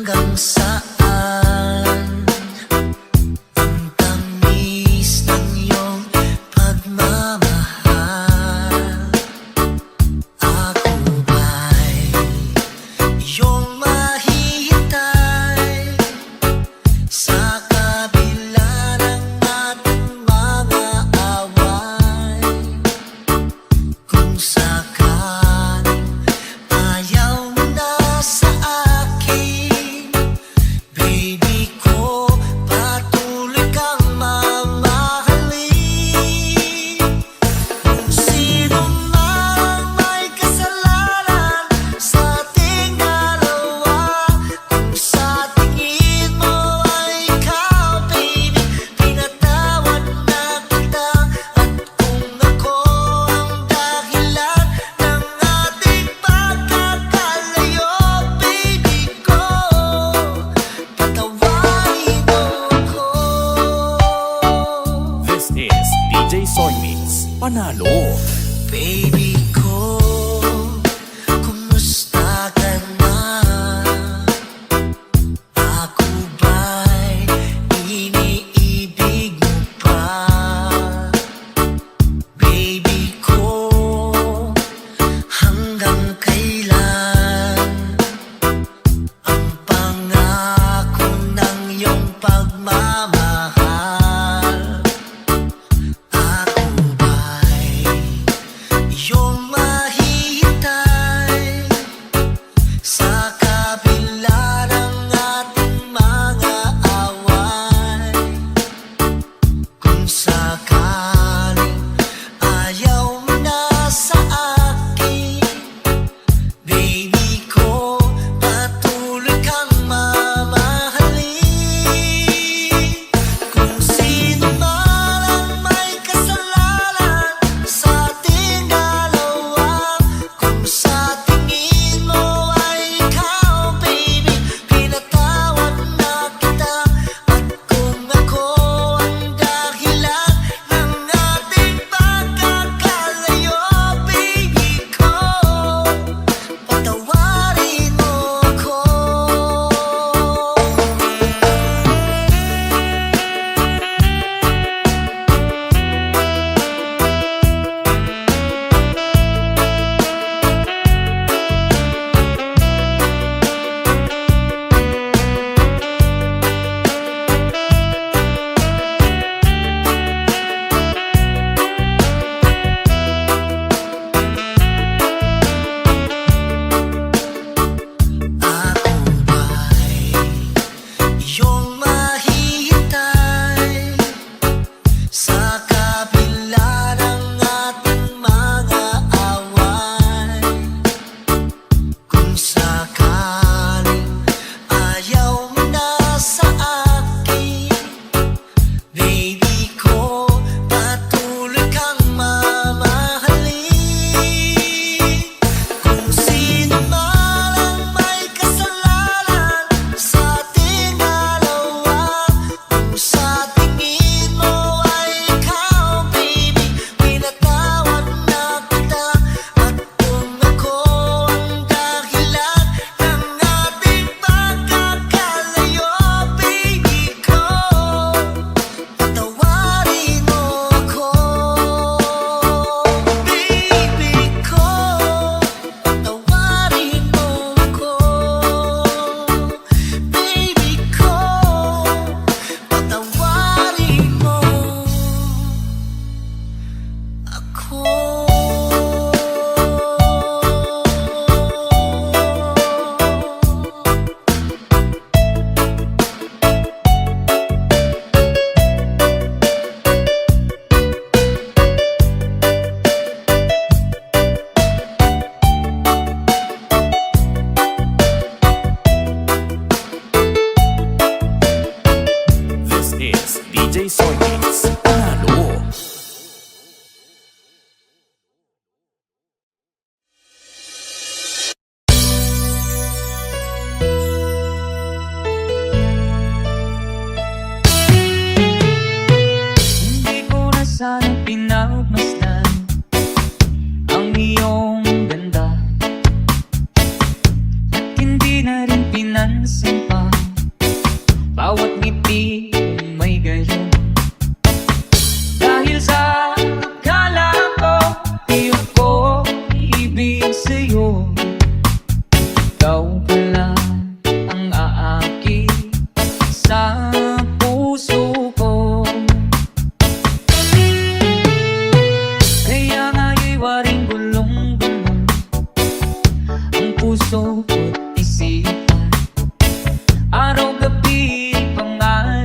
Hanggang saan ang tamis ng iyong pagmamahal? Ako ba'y iyong mahihintay sa kabila ng ating mga away? Kung sakaling ayaw mo na sa akin, baby ko, patuloy kang mamahalin. Kung sino mang may kasalanan sa ating dalawa, kung sa tingin mo ay ikaw, baby, pinatawad na kita. At kung ako ang dahilan ng ating pagkakalayo, baby ko, patawarin mo ako. This is DJ Soy Mix Panalo. Baby ko, kumusta ka na? Ako ba'y iniibig mo pa? Baby ko, hanggang kailan ang pangako ng iyong pagmamahal? Ako ba'y iyong mahihintay sa kabila ng ating mga away? Kung sakaling ayaw mo na sa akin, baby ko, patuloy kang mamahalin. Kung sino man ang may kasalanan sa ating dalawa, kung sa tingin mo ay ikaw, baby, pinatawad na kita. At kung ako ang dahilan ng ating pagkakalayo, baby ko, patawarin mo ako. Ako ba'y iyong mahihintay sa kabila ng ating mga away? Kung sakaling ayaw mo na sa akin, baby ko, patuloy kang mamahalin. Kung sino man ang may kasalanan sa ating dalawa, kung sa tingin mo ay ikaw, baby, pinatawad na kita. At kung ako ang dahilan ng ating pagkakalayo, baby ko, patawarin mo ako. Baby ko, patawarin mo ako. Baby ko, patawarin mo ako. This is DJ Soy Mix Panalo. Hindi ko na sana pinagmasdan ang iyong ganda, at hindi na rin pinansin pa bawat ngiti kong may gayon. Dahil sa akala ko, di ako ibig sa'yo. Ikaw pala ang aakit sa puso ko. Kaya nga'y waring gulong-gulong ang puso ko't isipan. Araw-gabi pangalan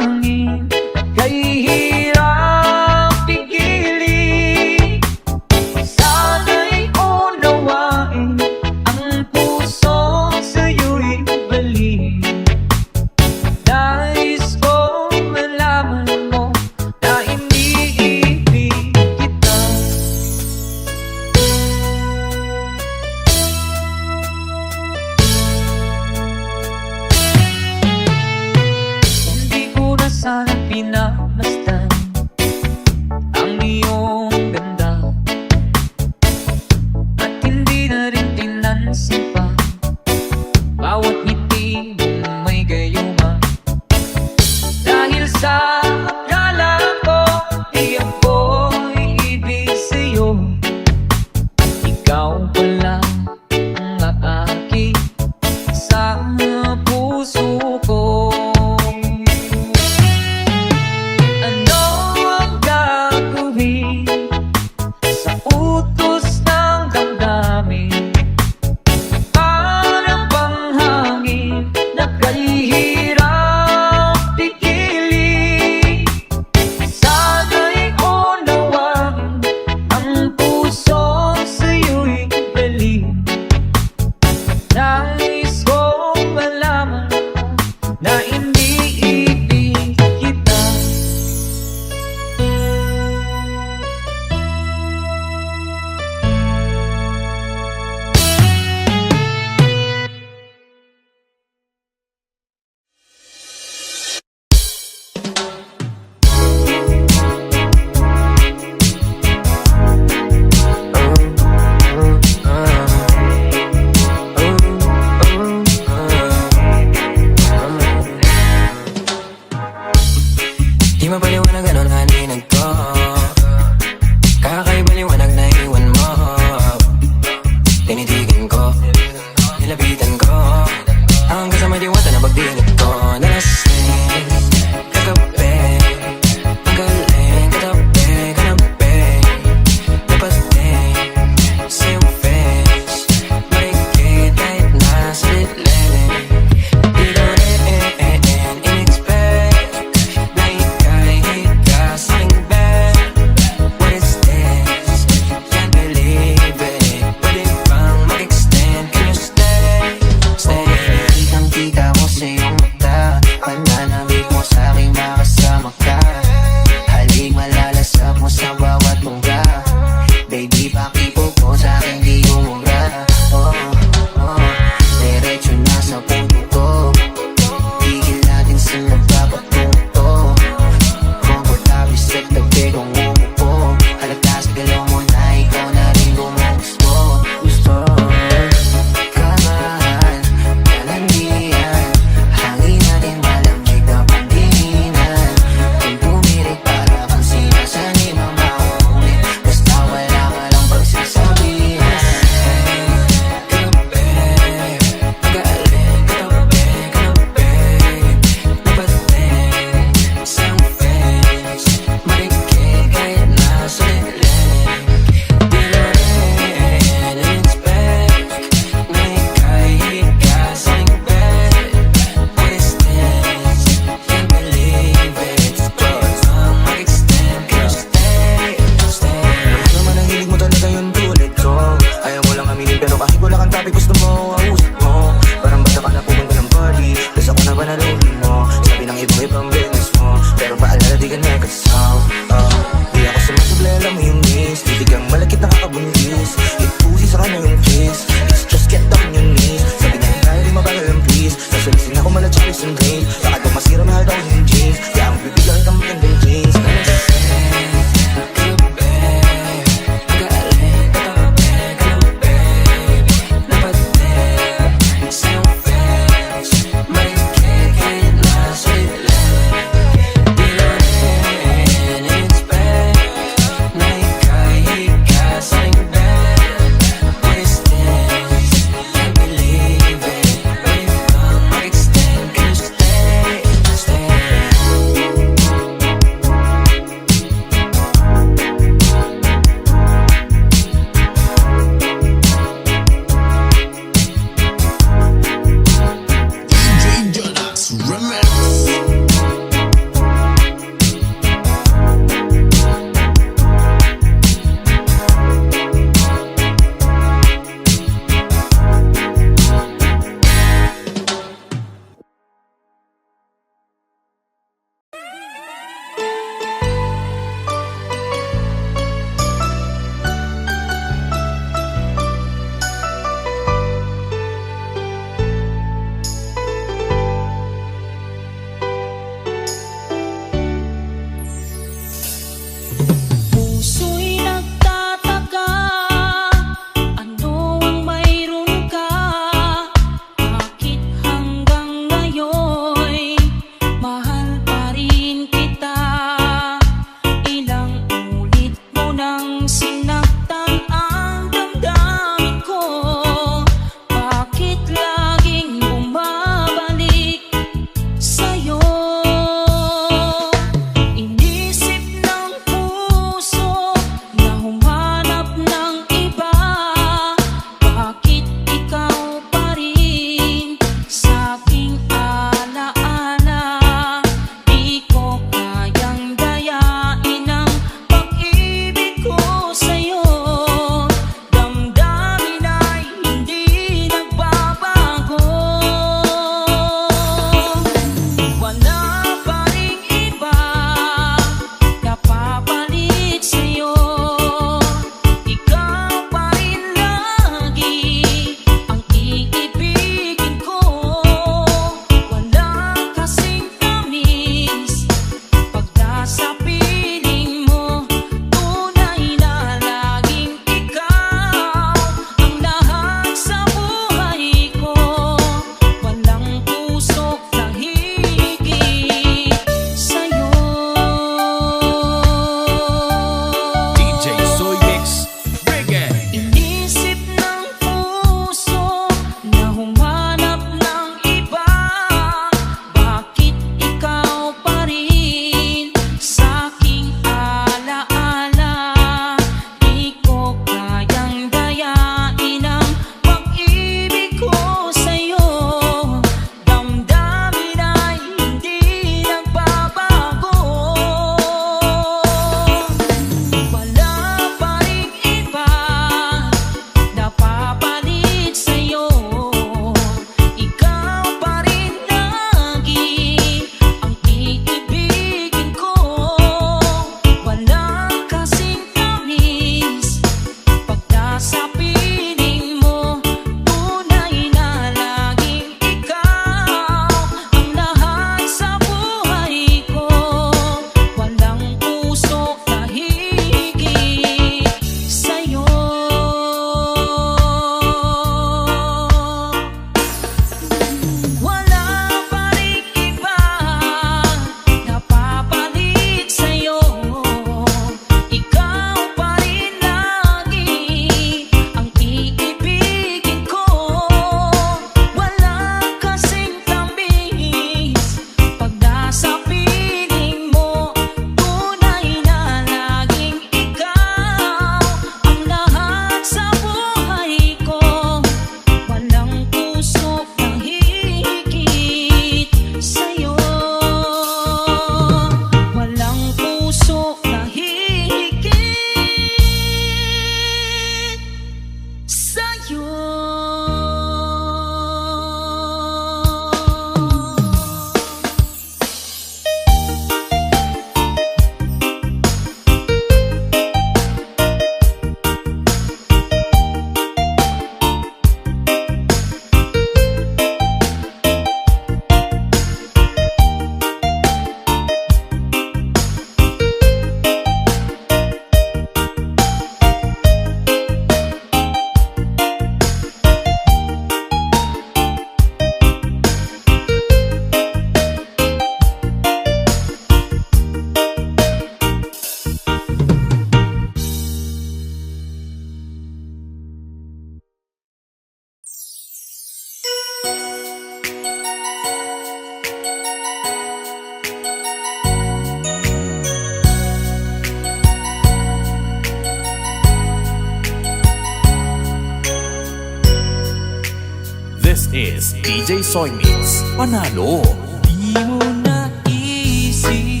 DJ Soy Mix. Panalo! Di mo naisip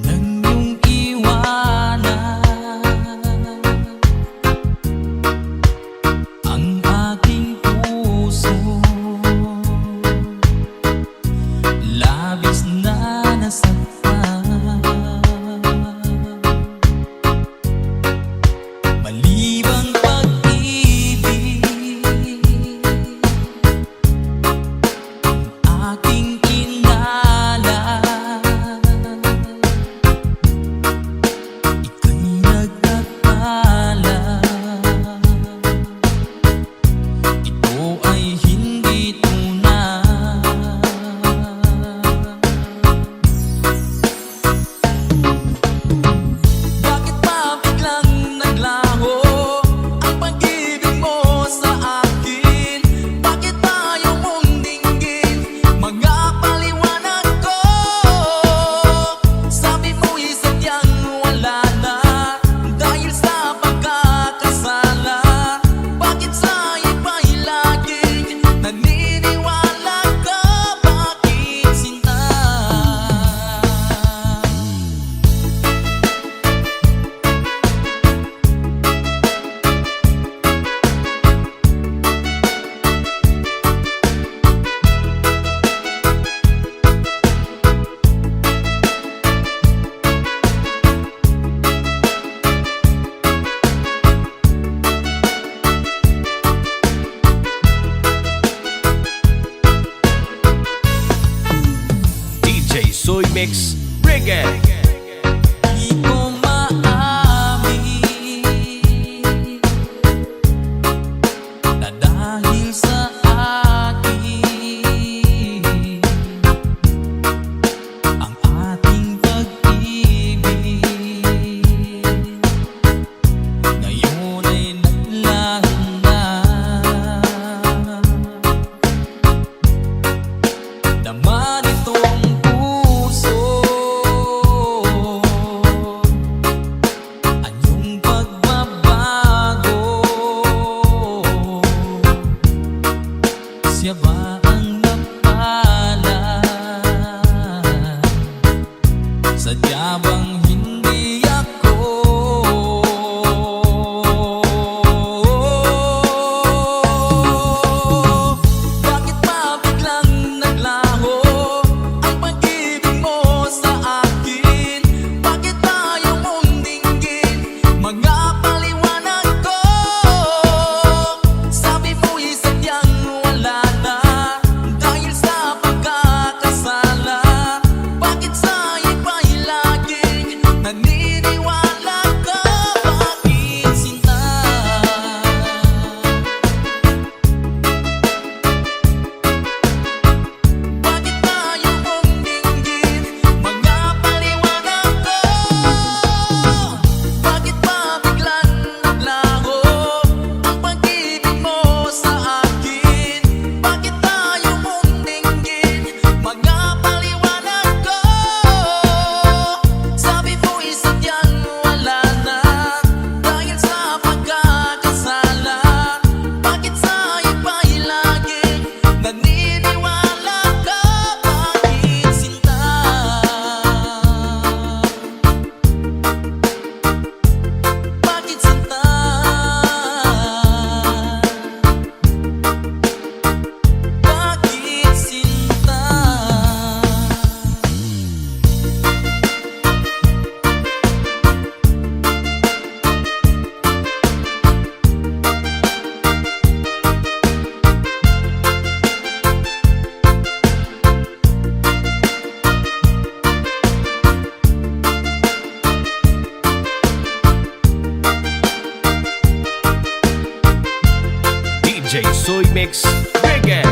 nang iyong iwanan ang aking puso, labis na nasaktan. Malibang pag-ibig aking kinala, ika'y nagkakala. Ito ay hindi tunay. Bakit ba biglang naglaho ang pag-ibig mo sa akin? Bakit ayaw mong dinggin mga paliwanag ko? Sabi mo'y sadyang wala na dahil sa pagkakasala. Bakit sa iba'y laging naniniwala ka? Bakit sinta? DJ Soy Mix Reggae. Di ko maamin na dahil sa akin ang ating pag-ibig ngayon ay naglaho na. Naman itong puso anyong pagbabago. Siya ba ang napala? Sadya bang hindi ako? Bakit ba biglang naglaho ang pag-ibig mo sa akin? Bakit ayaw mong dinggin mga paliwanag ko? Sabi mo'y sadyang wala na dahil sa pagkakasala. Bakit sa iba'y laging naniniwala ka? Bakit sinta? Bakit ayaw mong dinggin mga paliwanag ko? Bakit ba biglang naglaho ang pag-ibig mo sa akin? Bakit ayaw mong dinggin mga paliwanag ko? Sabi mo'y sadyang wala na dahil sa pagkakasala. Bakit sa iba'y laging naniniwala ka? Bakit sinta? Bakit sinta? Bakit sinta? DJ Soy Mix Reggae.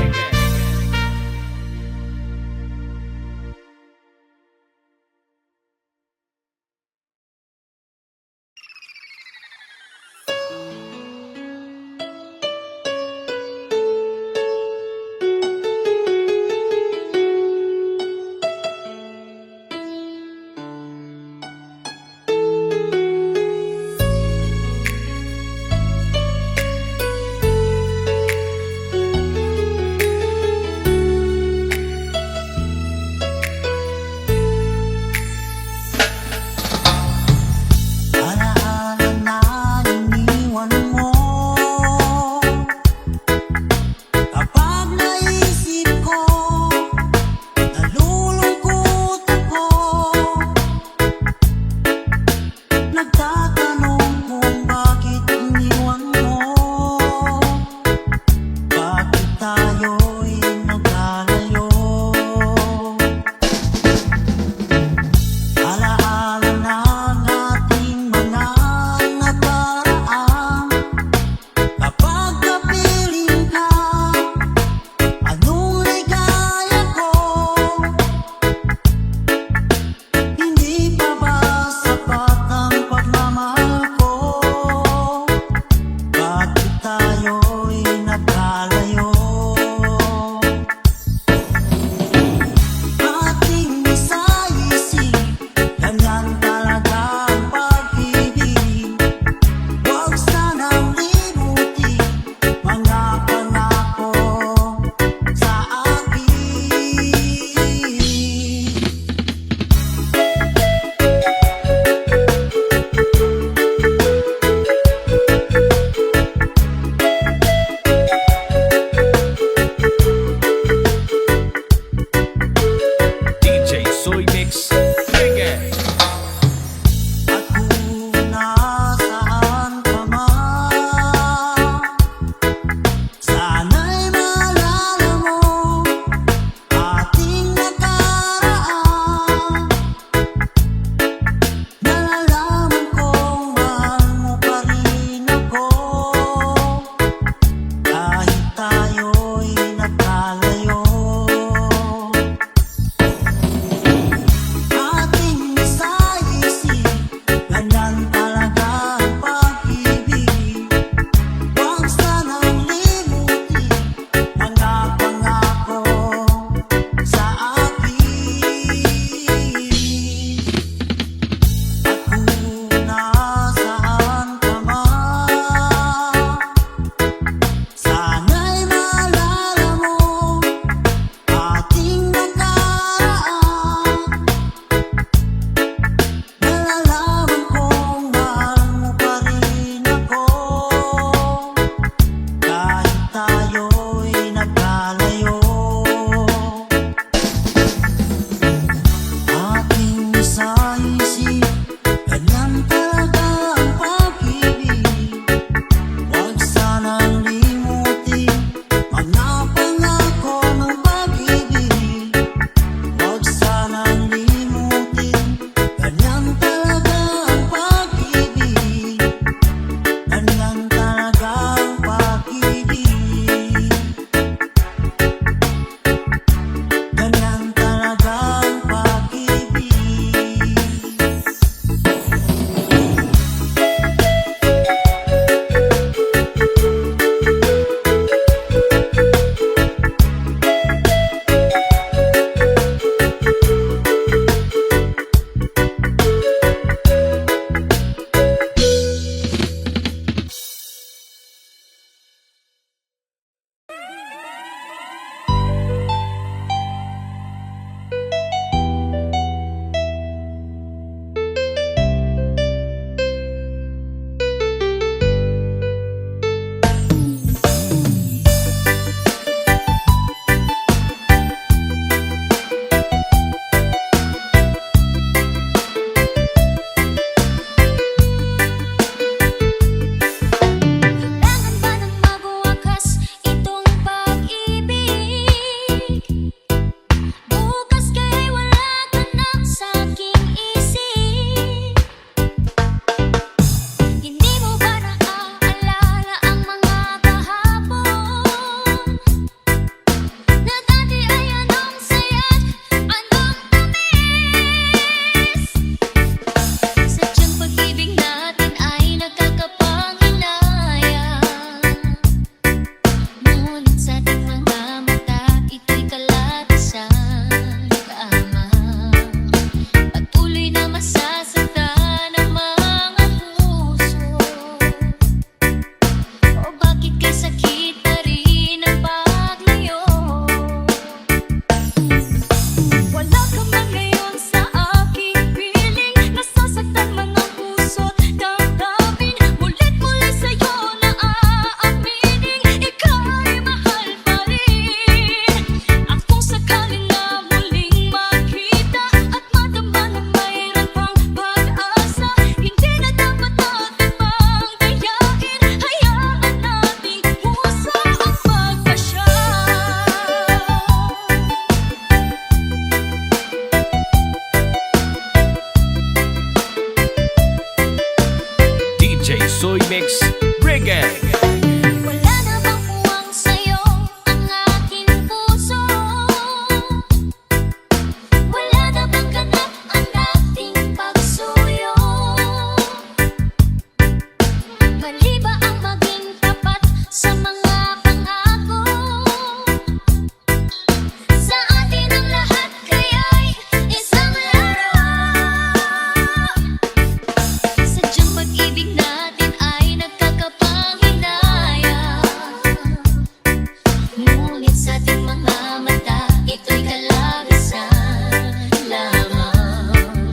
sa ating mga mata, ito'y kalagasan lamang.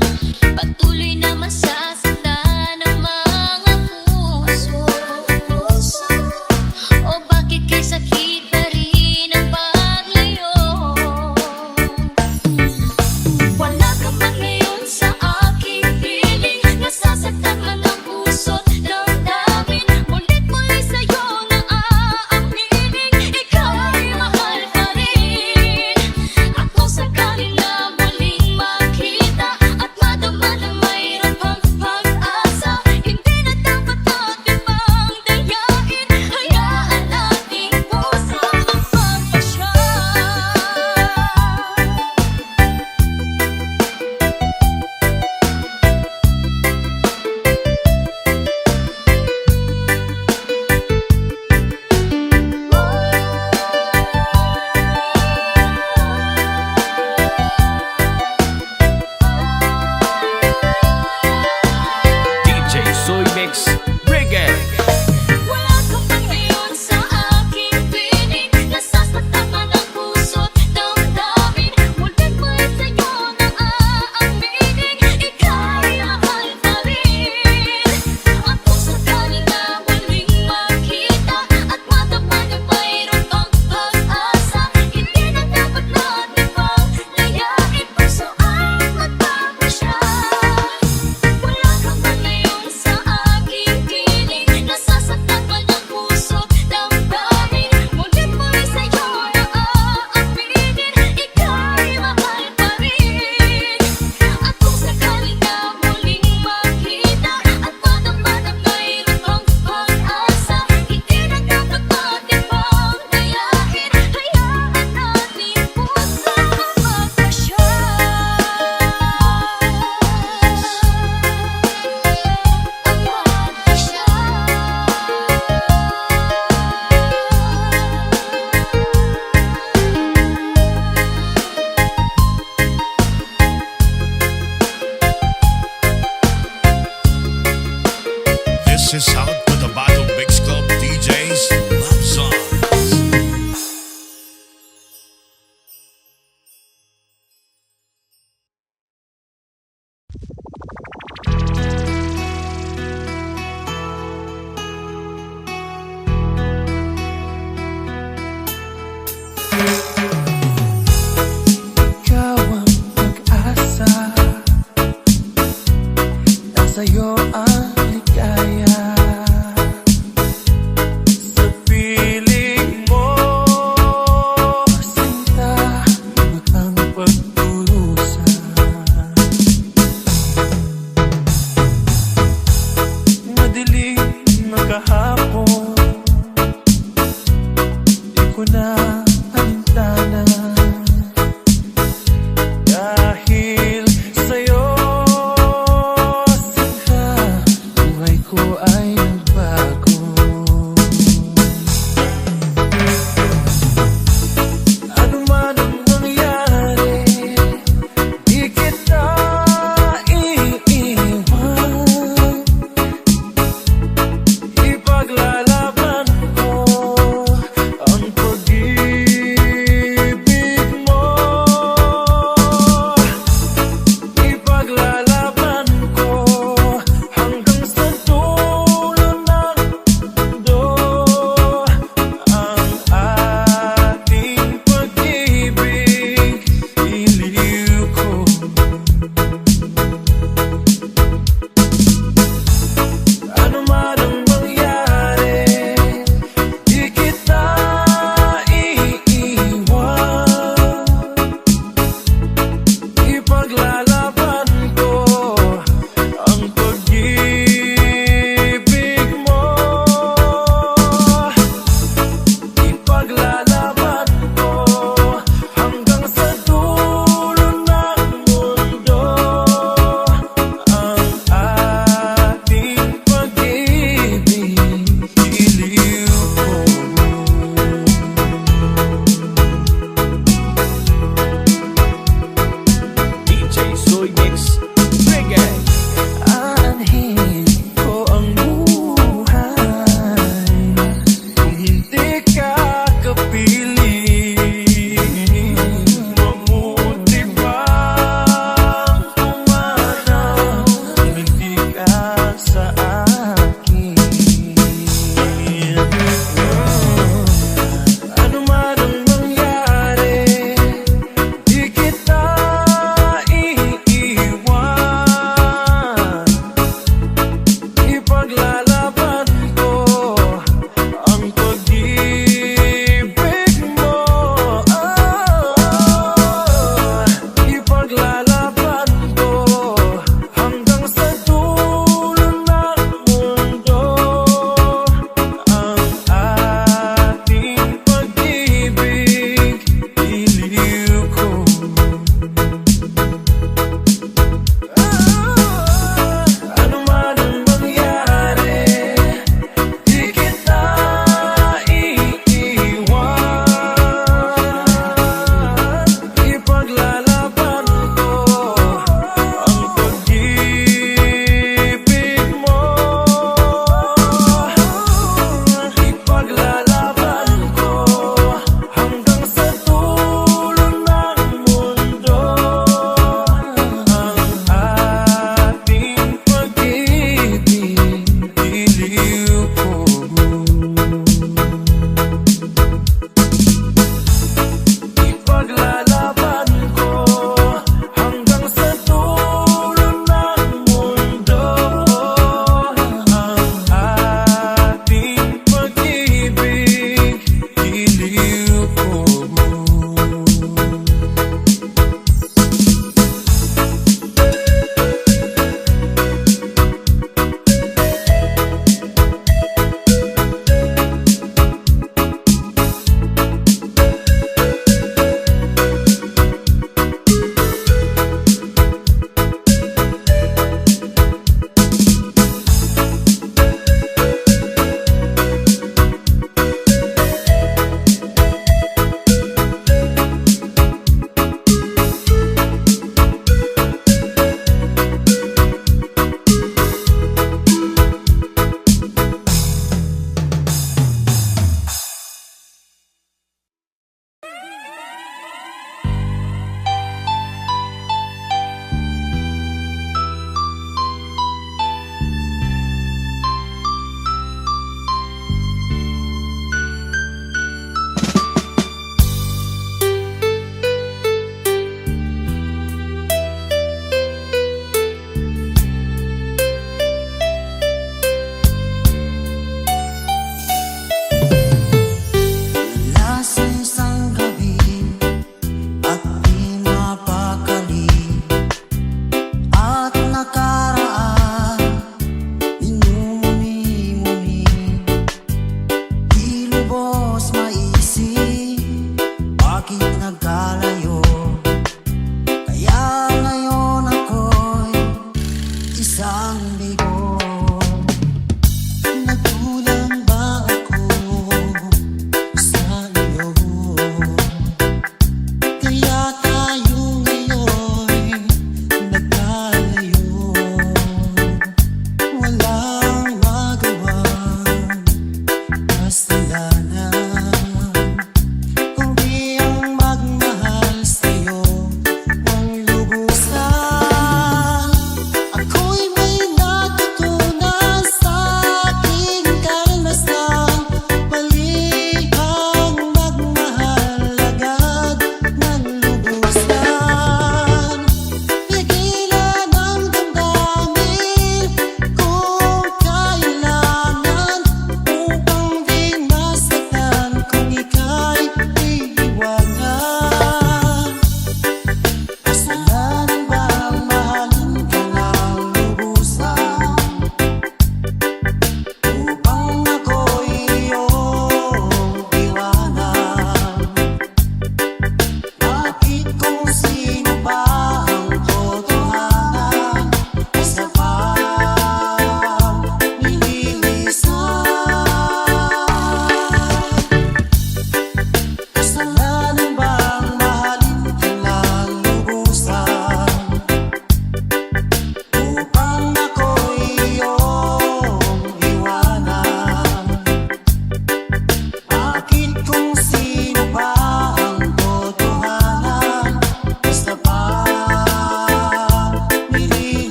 Patuloy na masasaktan ang mga puso. O bakit kay sakit pa rin ang paglayo? Wala ka man ngayon sa aking piling, nasasaktan man ang puso't damdamin. Mulit-muli sa'yo na aaminin, ikaw ay mahal pa rin. Ako sakaling na muling makita at madama na mayroon pang pag-asa, hindi na dapat natin pang dayain. Hayaan ating puso magpapasya. DJ Soy Mix, bring it! Wala ka pa ngayon sa aking piling, nasasaktan man ang puso't damdamin. Mulit-muli sa'yo na aaminin, ikaw ay mahal pa rin. Ako sakaling na muling makita at madama na mayroon pang pag-asa, hindi na dapat natin pang layain. Puso ay magpapasya. Wala ka man ngayon sa aking piling, nasasaktan man ang puso't damdamin. Mulit-muli sa'yo na aaminin, ikaw ay mahal pa rin. At kung sakaling na muling makita at madama na mayroon pang pag-asa, hindi na dapat natin pang dayain. Hayaan natin puso magpasya. This is out to the Battle Mix Club DJs Love Songs. Ikaw ang pag-asa, nasa'yo ang ligaya. Sa piling mo, sinta, lubot ang pagdurusa. Madilim na kahapon, di ko na alintana. Dahil sa'yo, sinta, buhay ko ay nagbago. Ano man ang nangyari, di kita iiwan. Ipaglalaban ko ang pag-ibig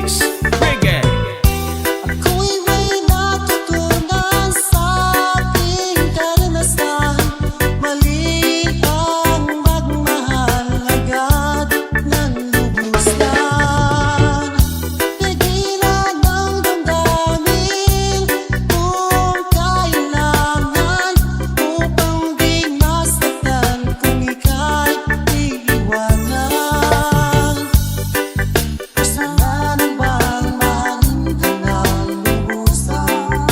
mix. Reggae. Ako'y may natutunan sa aking karanasan. Mali ang magmahal agad ng lubos lang. Pigilan ang damdamin kung kailangan, upang di masaktan kung ika'y iiwanan. Kasalanan bang mahalin ka ng lubusan,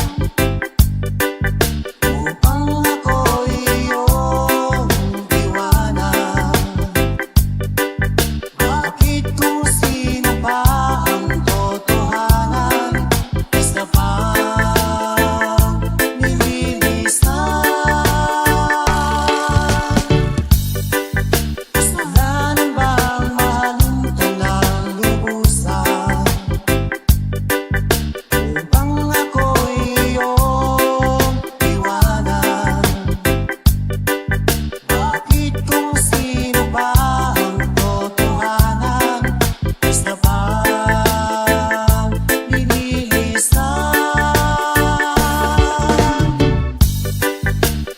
upang ako'y iyong iwanan? Bakit kung sino pa ang totohanan, isa pang nililisan? Kasalanan bang mahalin ka ng lubusan, upang ako'y iyong iwanan? Bakit kung sino pa ang totohanan, isa pang nililisan?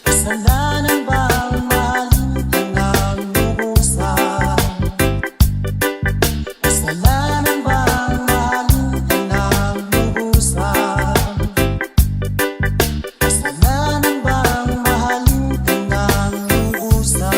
Kasalanan bang mahalin ka ng lubusan, kasalanan bang mahalin ka ng lubusan, kasalanan bang mahalin ka ng lubusan?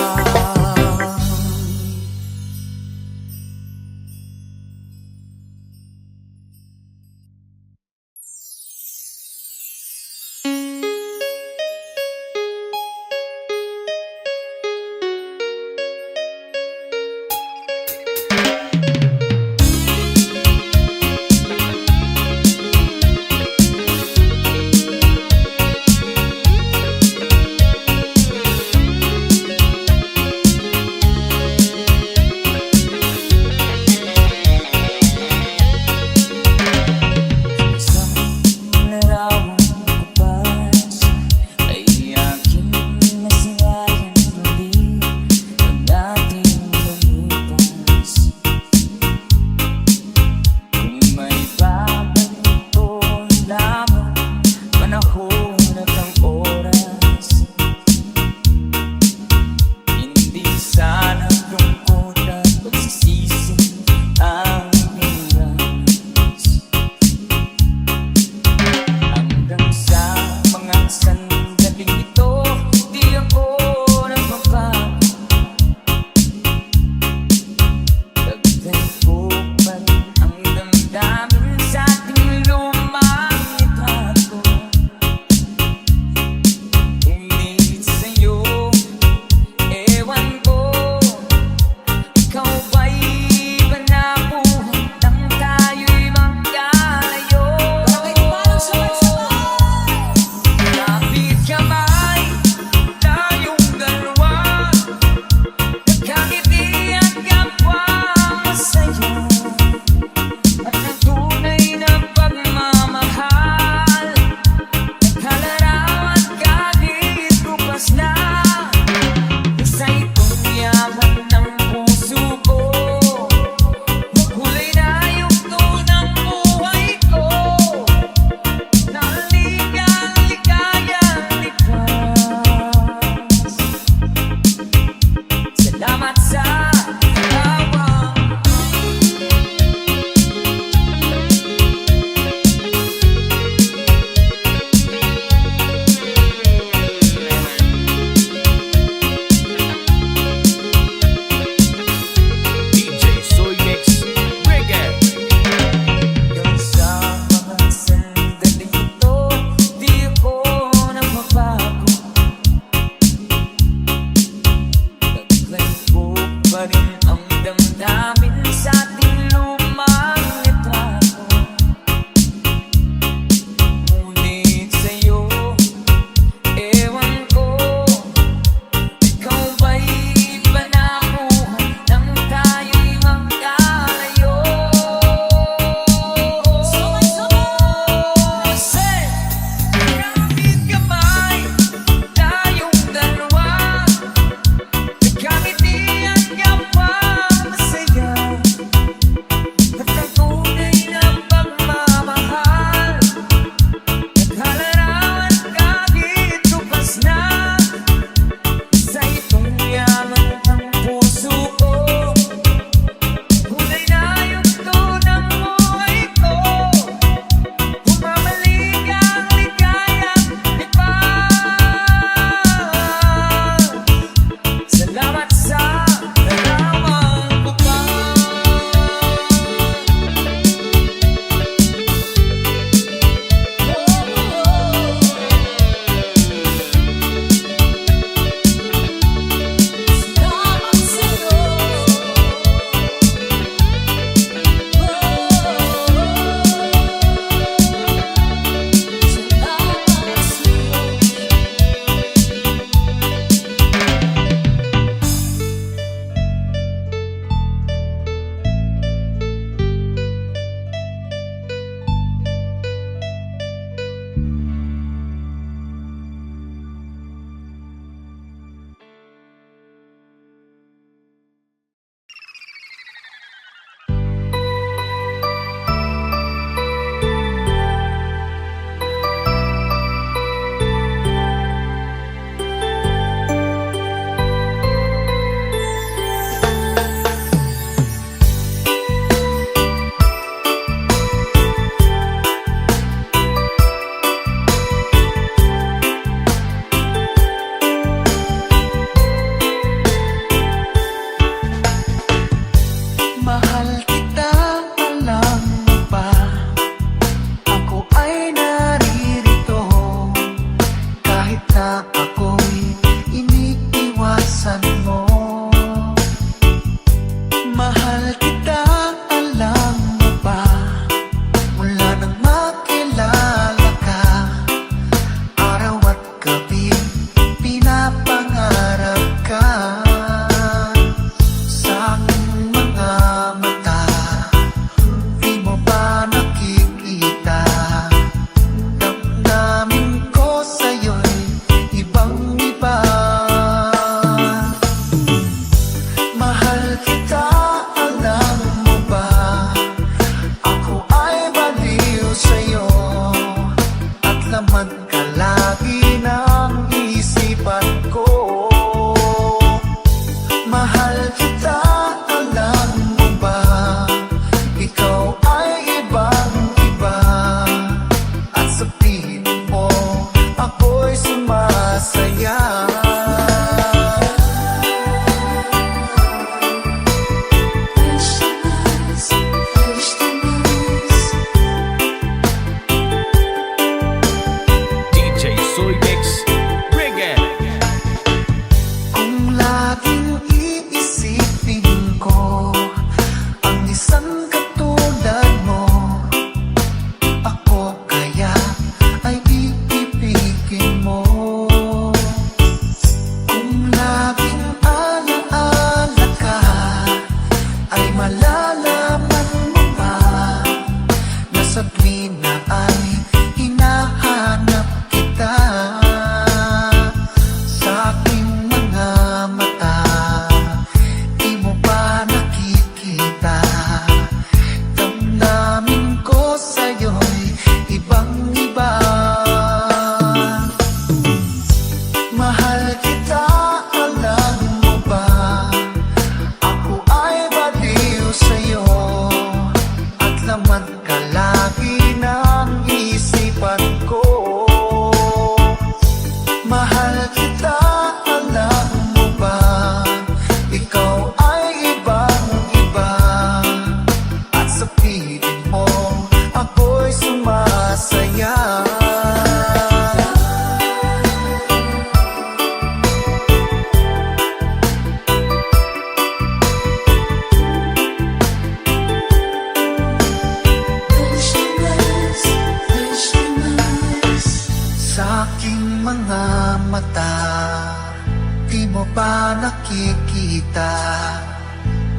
nakikita.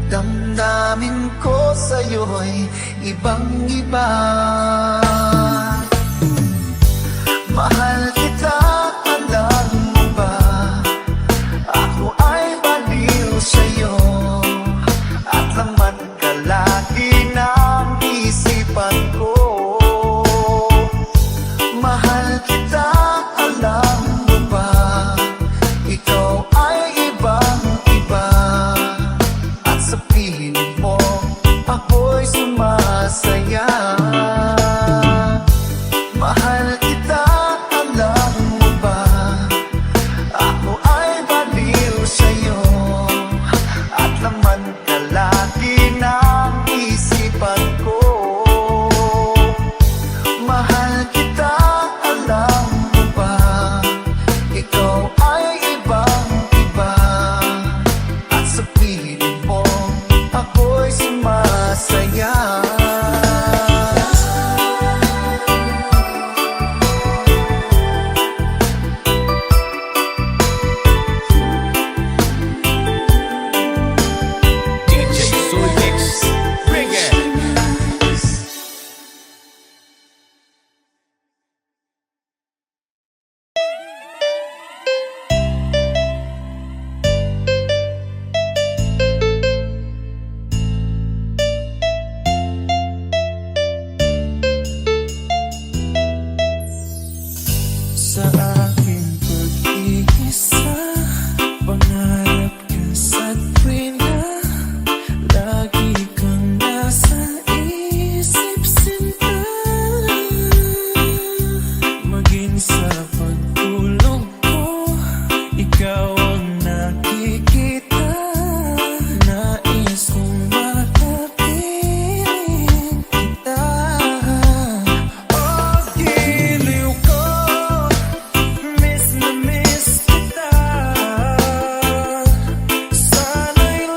Damdamin ko sa'yo'y ibang-iba. Mahal kita, alam mo ba? Ako ay baliw sa'yo, at laman ka lagi ng isipan ko. Mahal kita, alam mo ba? Ikaw ay ibang-iba, at sa piling mo ako'y sumasaya. Mahal kita, alam mo ba? Ako ay baliw sa'yo, at laman ka lagi ng isipan ko. Mahal kita, alam mo ba? Ikaw ay ibang-iba, at sa piling mo ako'y sumasaya. DJ Soy Mix. Bring it. Sa aking pag-iisa, pangarap ka sa tuwina, lagi kang nasa isip, sinta. Maging sa pagtulog ko, ikaw ang nakikita. Nais kong makapiling kita. Oh, giliw ko, miss na miss kita. Sana'y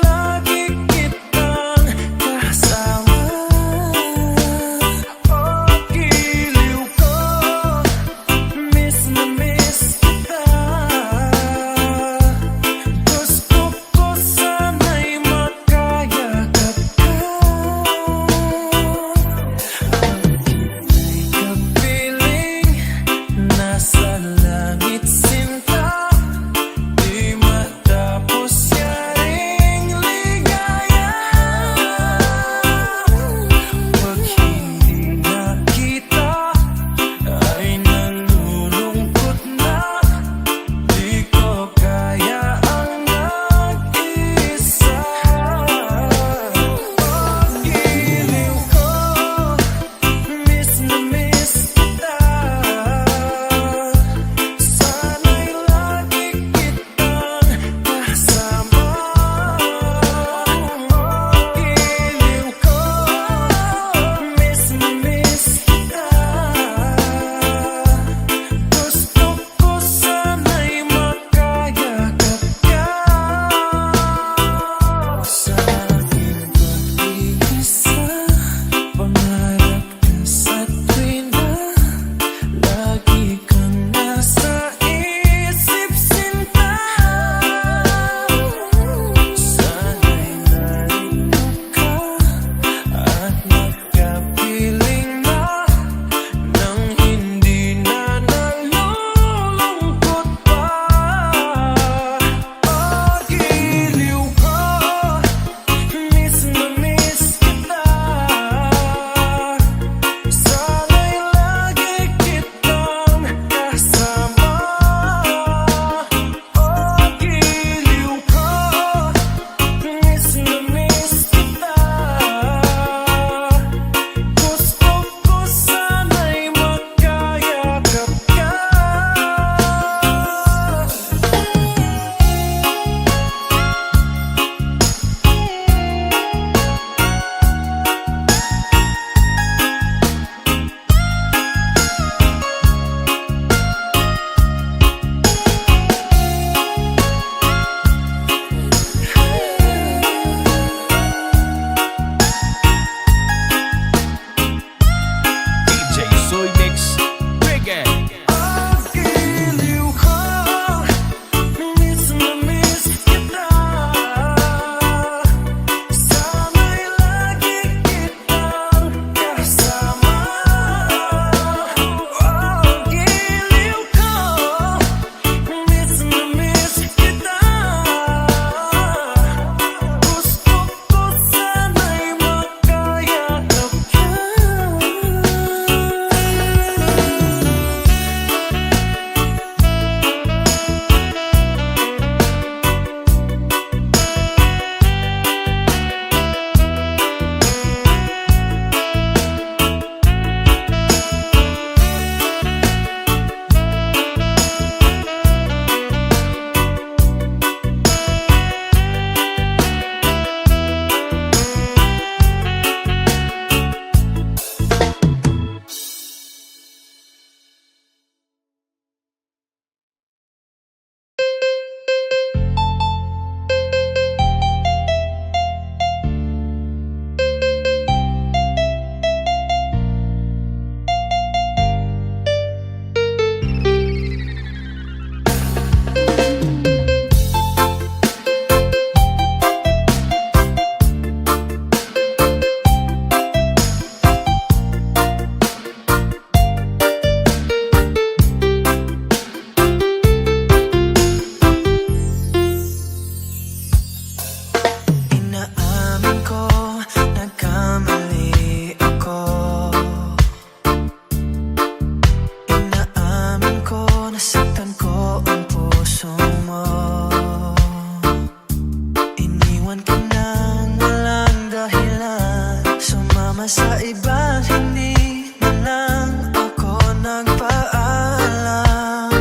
Iniwan ka nang walang dahilan, sumama sa iba, hindi man lang ako nagpaalam.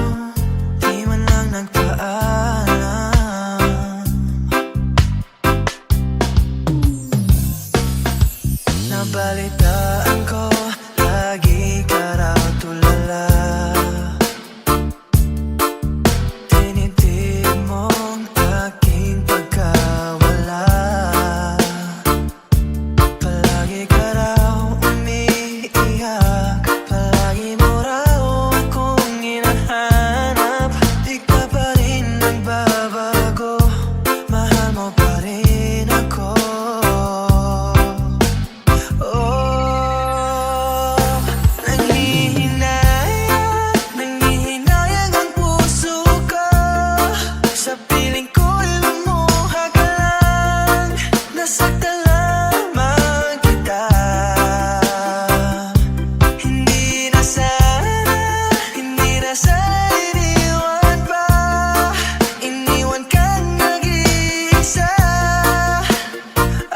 Di man lang nagpaalam. Nabalitaan ko, lagi ka raw tulala. Tinitib mong aking pagkawala. Palagi ka raw umiiyak, palagi mo raw akong hinahanap. Di ka pa rin nagbabago, mahal mo pa rin ako. Nanghihinayang ang puso ko, sa piling ko'y lumuha ka lang. Nasaktan lamang kita. Hindi na sana iniwan pa. Iniwan kang nag-iisa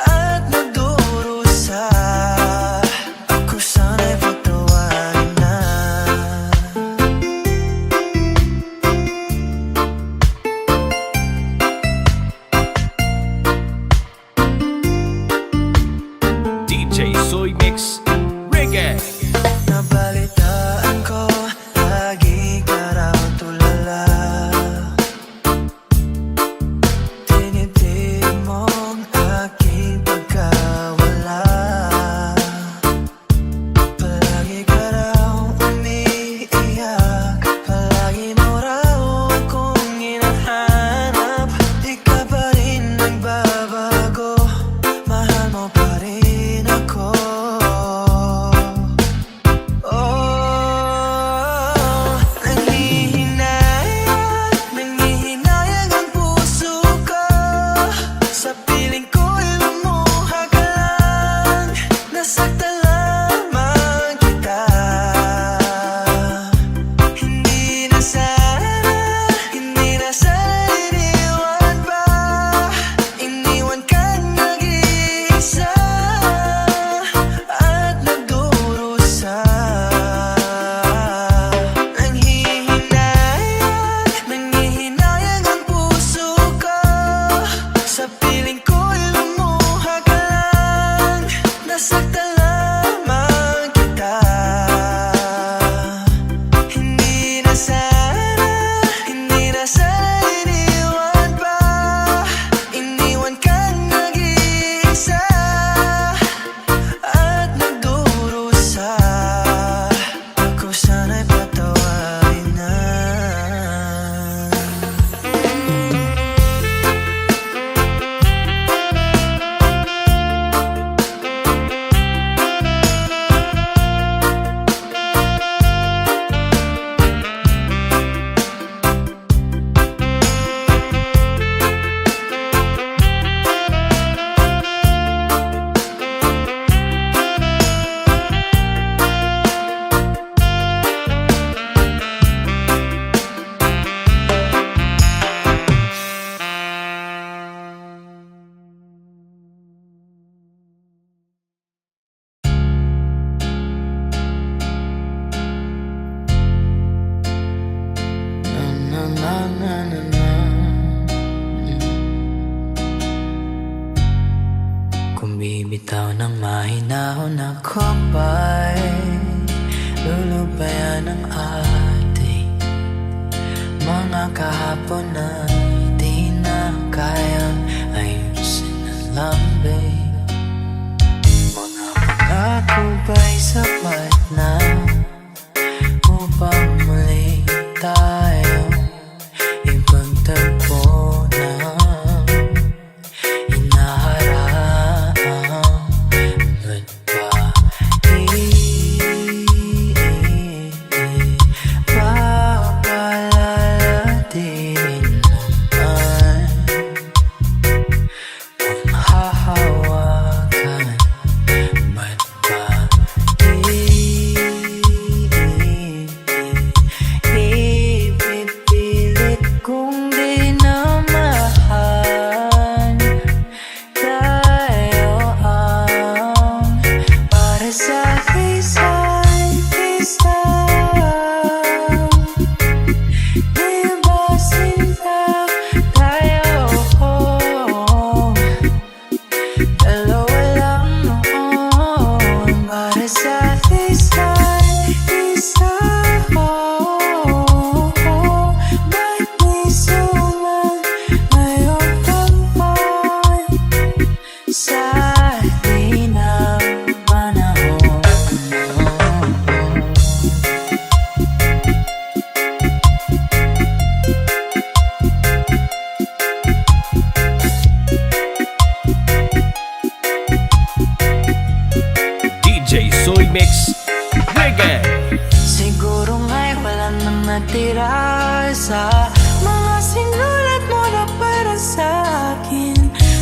at nagdurusa. Ako sana'y patawarin na. DJ Soy Mix Reggae. Nabalitaan ko, lagi ka raw tulala. Tinitib mong aking pagkawala. Palagi ka raw umiiyak, palagi mo raw akong hinahanap. Di ka pa rin nagbabago, mahal mo pa rin ako. Nanghihinayang ang puso ko, sa piling ko'y lumuha ka lang. Nasaktan lamang kita. Hindi na sana iniwan pa. Iniwan kang nag-iisa at nagdurusa. Nanghihinayang ang puso ko, sa piling ko'y lumuha ka lang. Nasaktan lamang kita. Hindi na sana iniwan pa. Iniwan kang nag-iisa at nagdurusa. Ako sana'y patawarin na. Kung bibitaw ng mahinahon ako ba'y lulubayan ng ating mga kahapon na di na kayang ayusin na lambing. Mga pangako ba'y sapat na upang muli tayo ipagtagpo ng hinaharap? Ba't ba papalalatin naman Mix Reggae. Siguro nga'y wala nang natira sa mga sinulat mo na para sa akin.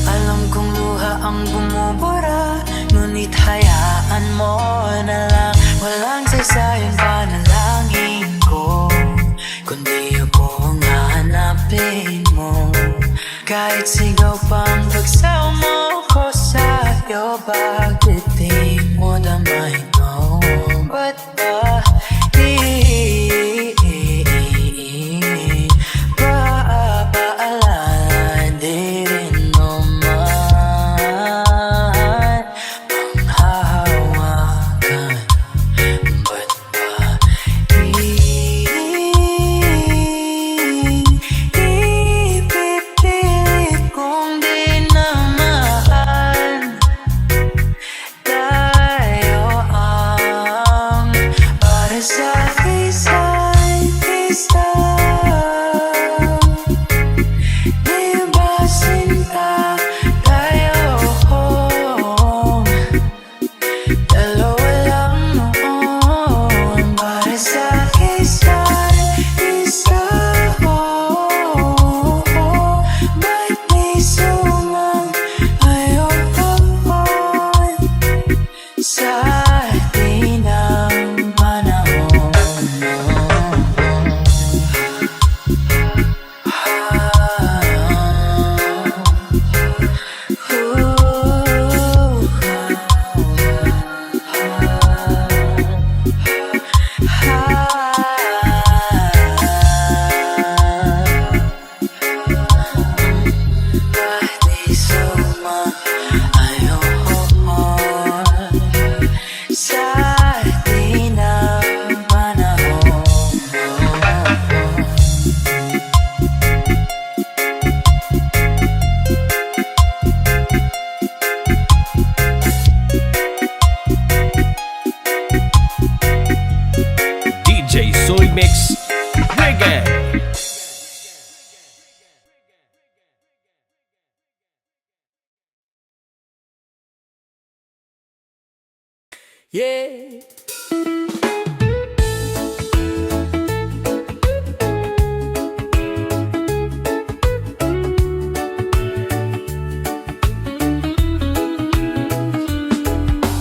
Alam kong luha ang bumubura, ngunit hayaan mo na lang. Walang saysayang panalangin ko, kundi ako ang hahanapin mo. Kahit sigaw pang pagsaw mo ko sa'yo, bakit di mo damay mo? Ba't ba paalala di rin naman manghahawakan? Ba't ba ipipilit kong di naman tayo ang para sa isa't isa? Di ba sinta tayo? Dalawa lang noon para sa isa't isa. Ba't may sumang ayaw sa atin ang panahon? Ba't di sumang ayaw sa atin ang panahon? DJ Soy Mix Reggae. Yeah.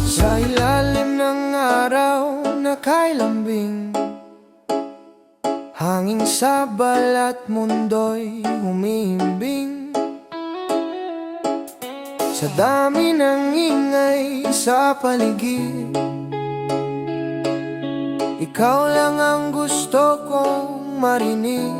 Sa ilalim ng araw na kay lambing, hanging sa balat mundo'y humihimbing. Sa dami ng ingay sa paligid, ikaw lang ang gusto kong marinig.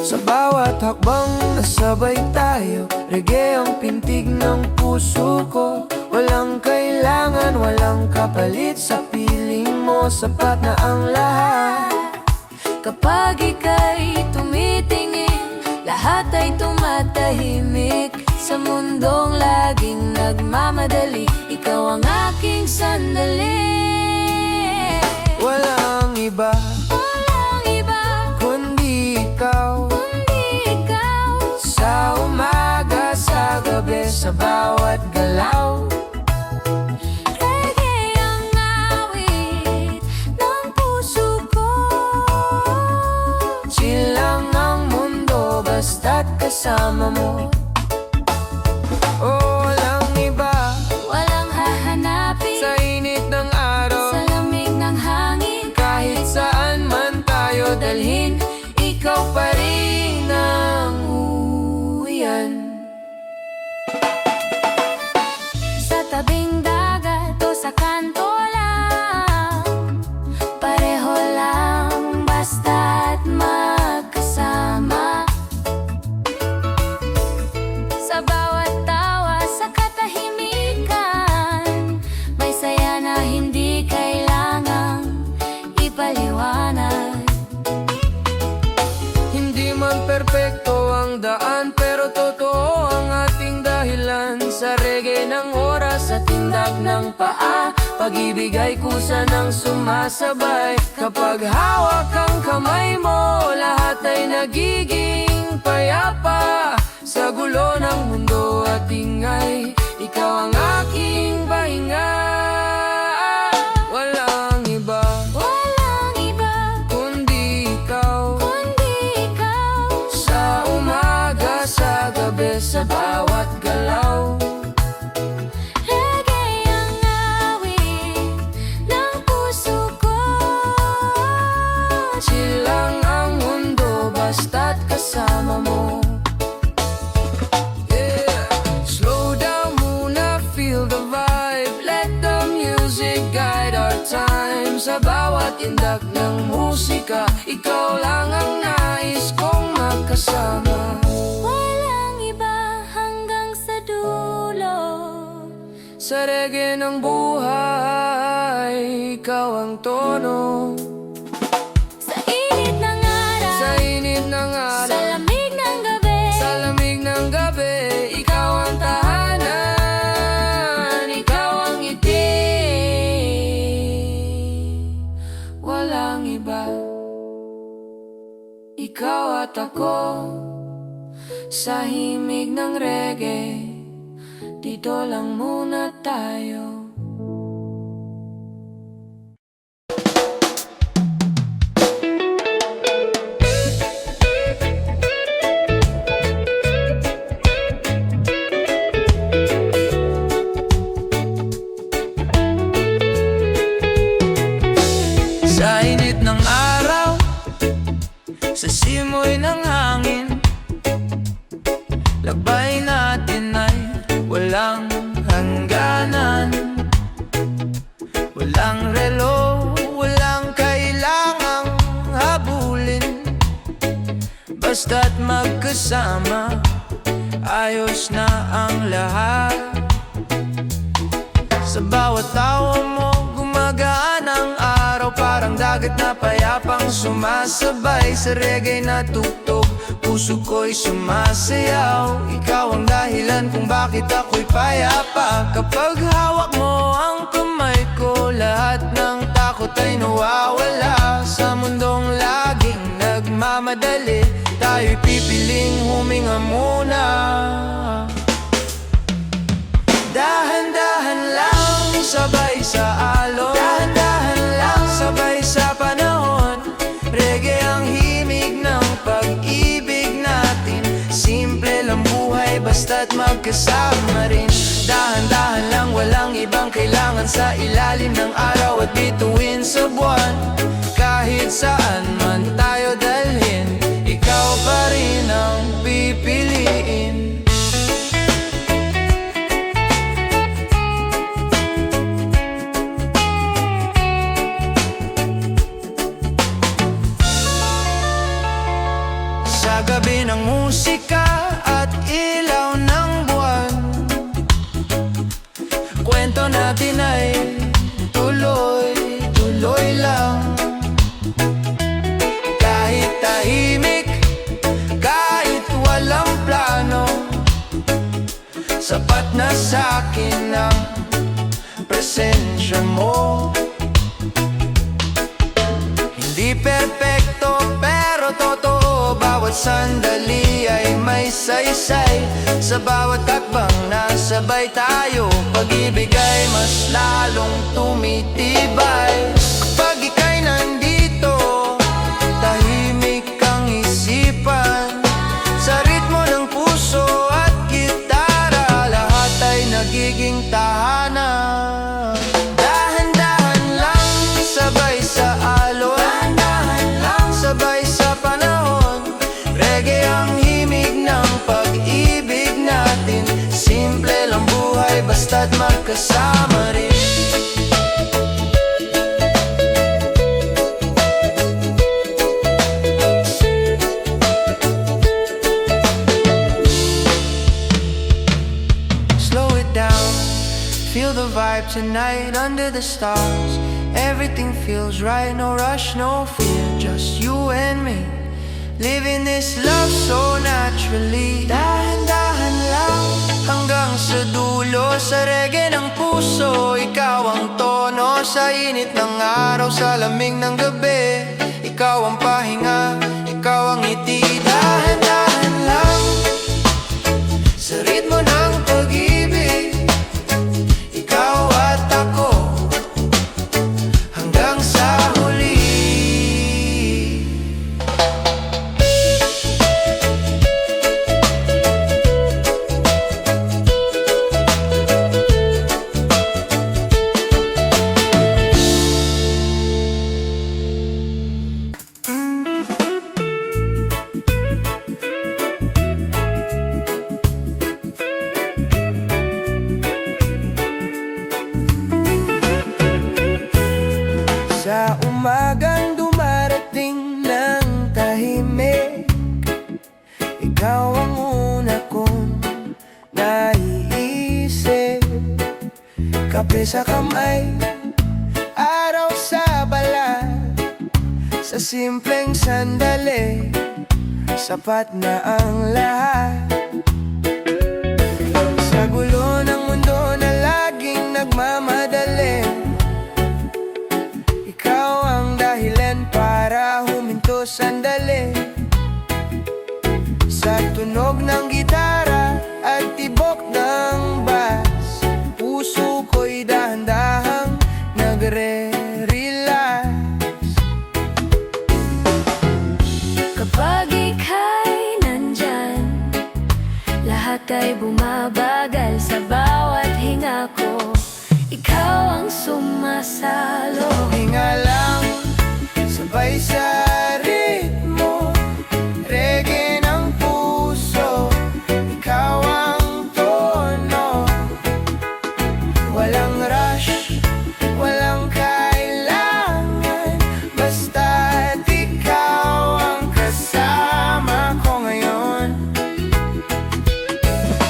Sa bawat hakbang nasabay tayo, reggae ang pintig ng puso ko. Walang kailangan, walang kapalit, sa piling mo sapat na ang lahat. Kapag ika'y tumitingin, lahat ay tumatahimik. Sa mundong laging nagmamadali, ikaw ang aking sandali. Walang iba, Walang iba, kundi ikaw. kundi ikaw. Sa umaga, sa gabi, sa bawat galaw. Reggae ang awit ng puso ko. Chill lang ang mundo basta't kasama mo. Oh, walang iba, Walang hahanapin sa init ng araw, sa lamig ng hangin. kahit saan man tayo dalhin, ikaw pa rin ang uwian. Sa tabing dagat o sa kanto lang, pareho lang basta't magkasama. Sa bawat tawa, sa katahimikan, may saya na hindi kailangang ipaliwanag. Hindi man perpekto ang daan, pero totoo ang ating dahilan. Sa reggae ng oras, sa tindak ng paa, pag-ibig ay kusa ng sumasabay. Kapag hawak ang kamay mo, lahat ay nagiging payapa. Sa gulo ng mundo at ingay, ikaw ang aking pahinga. Sa bawat indak ng musika, ikaw lang ang nais kong magkasama. Walang iba hanggang sa dulo. Sa reggae ng buhay, ikaw ang tono. Sa init ng araw, Sa init ng sa araw, lamig ng gabi, sa lamig ng gabi, ikaw ang tahanan, ikaw ang ngiti. Walang iba, ikaw at ako. Sa himig ng reggae, dito lang muna tayo. Sa init ng araw, sa simoy ng hangin, lakbay natin ay walang hangganan. Walang relo, walang kailangang habulin. Basta't magkasama, ayos na ang lahat. Sa bawat tawa mo, gumagaan ang araw. Parang dagat na payapang sumasabay sa reggae na tugtog. Puso ko'y sumasayaw. Ikaw ang dahilan kung bakit ako'y payapa. Kapag hawak mo ang kamay ko, lahat ng takot ay nawawala. Sa mundong laging nagmamadali, tayo'y pipiling huminga muna. Dahan-dahan lang, sabay sa alon. Dahan-dahan lang, sabay sa panahon. Reggae ang himig ng pag-ibig natin. Simple lang buhay, basta't magkasama rin. Dahan-dahan lang, walang ibang kailangan. Sa ilalim ng araw at bituin sa buwan. Kahit saan man tayo dalhin, ikaw pa rin ang pipiliin. Sa gabi ng musika at ilaw ng buwan, kwento natin ay tuloy-tuloy lang. Kahit tahimik, kahit walang plano, sapat na sa'kin ang presensya mo. Hindi perpekto pero totoo, bawat sandali ay may saysay. Sa bawat takbang nasabay tayo, pag-ibig ay mas lalong tumitibay. Kapag ika'y nandito, tahimik ang isipan. Sa ritmo ng puso at gitara, lahat ay nagiging tahanan. Dahan-dahan lang, sabay sa alon. Dahan-dahan lang, sabay sa panahon. Reggae ang himig ng pag-ibig natin. Simple lang buhay, basta't magkasama rin. Slow it down, feel the vibe tonight under the stars. Everything feels right, no rush, no fear, just you and me. Living this love so naturally. Dahan-dahan lang, hanggang sa dulo. Sa reggae ng puso, ikaw ang tono. Sa init ng araw, sa lamig ng gabi, ikaw ang pahinga, ikaw ang ngiti. Dahan-dahan lang, sa ritmo ng pag-ibig, ikaw at ako, hanggang sa huli. kape sa kamay, araw sa balat. Sa simpleng sandali, sapat na ang lahat. Sa gulo ng mundo na laging nagmamadali, ikaw ang dahilan para huminto sandali. Sa tunog ng gitara at tibok ng bass, puso ko'y dahan-dahang nagre-relax. Kapag ika'y nandyan, lahat ay bumabagal. Sa bawat hinga ko, ikaw ang sumasalo. Hinga lang, sabay sa ritmo, reggae ng puso, ikaw ang tono. Walang rush, walang kailangan, basta't ikaw ang kasama ko ngayon.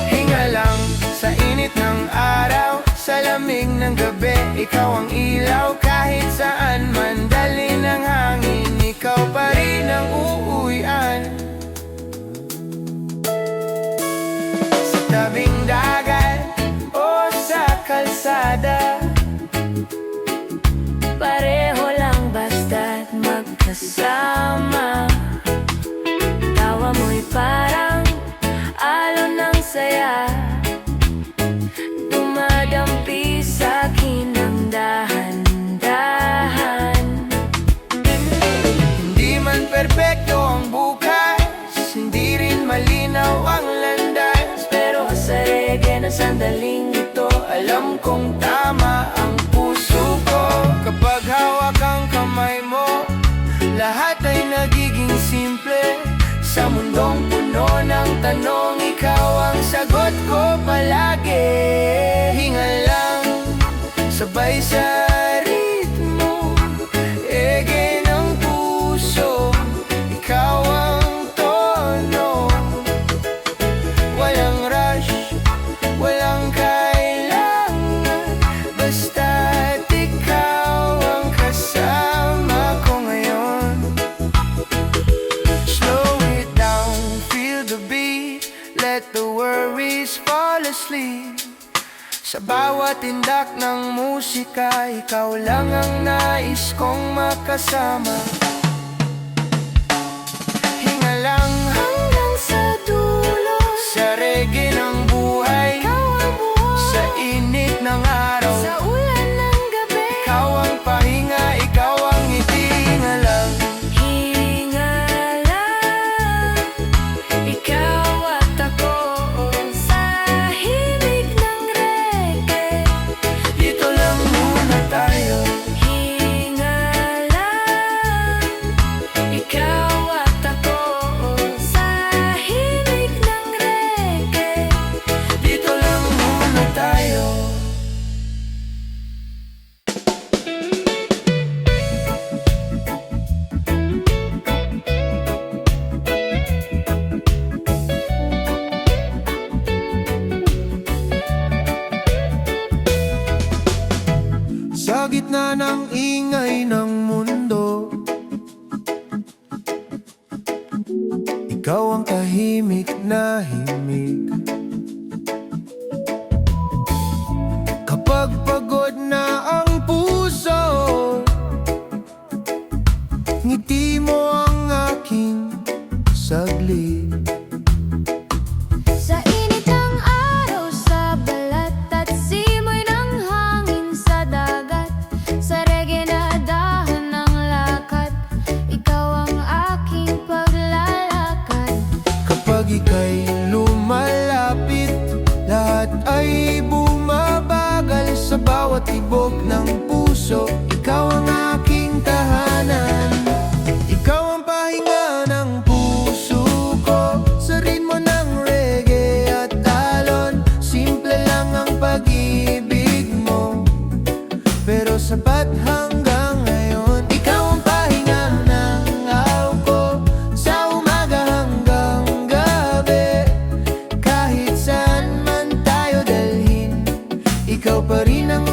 Hinga lang sa init ng araw, sa lamig ng gabi, ikaw ang ilaw. Kahit saan man dali ng hangin, ikaw pa rin ang uuwian. Sa tabing dagat o sa kalsada, Pareho lang basta't magkasama. Tawa mo'y parang alon ng saya, dumadampi sa'kin ng dahan-dahan. hindi man perpekto ang bukas, hindi rin malinaw ang landas, Pero sa reggae na sandaling ito, alam kong tama ang puso ko. Kapag hawak ang kamay mo, lahat ay nagiging simple. Sa mundong puno ng tanong, ikaw ang sagot ko palagi. Hinga lang, sabay sa ritmo, ege ng puso, ikaw ang tono. Walang rush, walang kailangan, basta't ikaw ang kasama ko ngayon. Slow it down, feel the beat, let the worries fall asleep. Sa bawat tindak ng musika, ikaw lang ang nais kong makasama. Hinga lang hanggang sa dulo, sa reggae ng buhay, ikaw ang buhay. sa init ng araw, Sa ulan ng gabi, ikaw ang pahinga, ikaw ang ngiti. Hinga lang, hinga lang, ikaw at ako sa himig ng reggae. dito lang muna tayo. Hinga lang, ikaw at ako sa himig ng reggae. Dito lang muna tayo. Sa gitna ng ingay ng mundo, ikaw ang tahimik na himig. Kapag pagod na ang puso, ngiti mo ang aking saglit. Sa init ng araw, sa balat at simoy ng hangin sa dagat, sa reggae na dahan ng lakat, ikaw ang aking paglalakad. Kapag ika'y lumalapit, lahat ay bumabagal. Sa bawat tibok ng puso, ikaw ang aking tahanan. Ikaw ang pahinga ng puso ko, sa ritmo ng reggae at alon. Simple lang ang pag-ibig mo, pero sapat hanggang ngayon. Ikaw ang pahinga ng araw ko, sa umaga hanggang gabi. Kahit saan man tayo dalhin, ikaw pa rin ang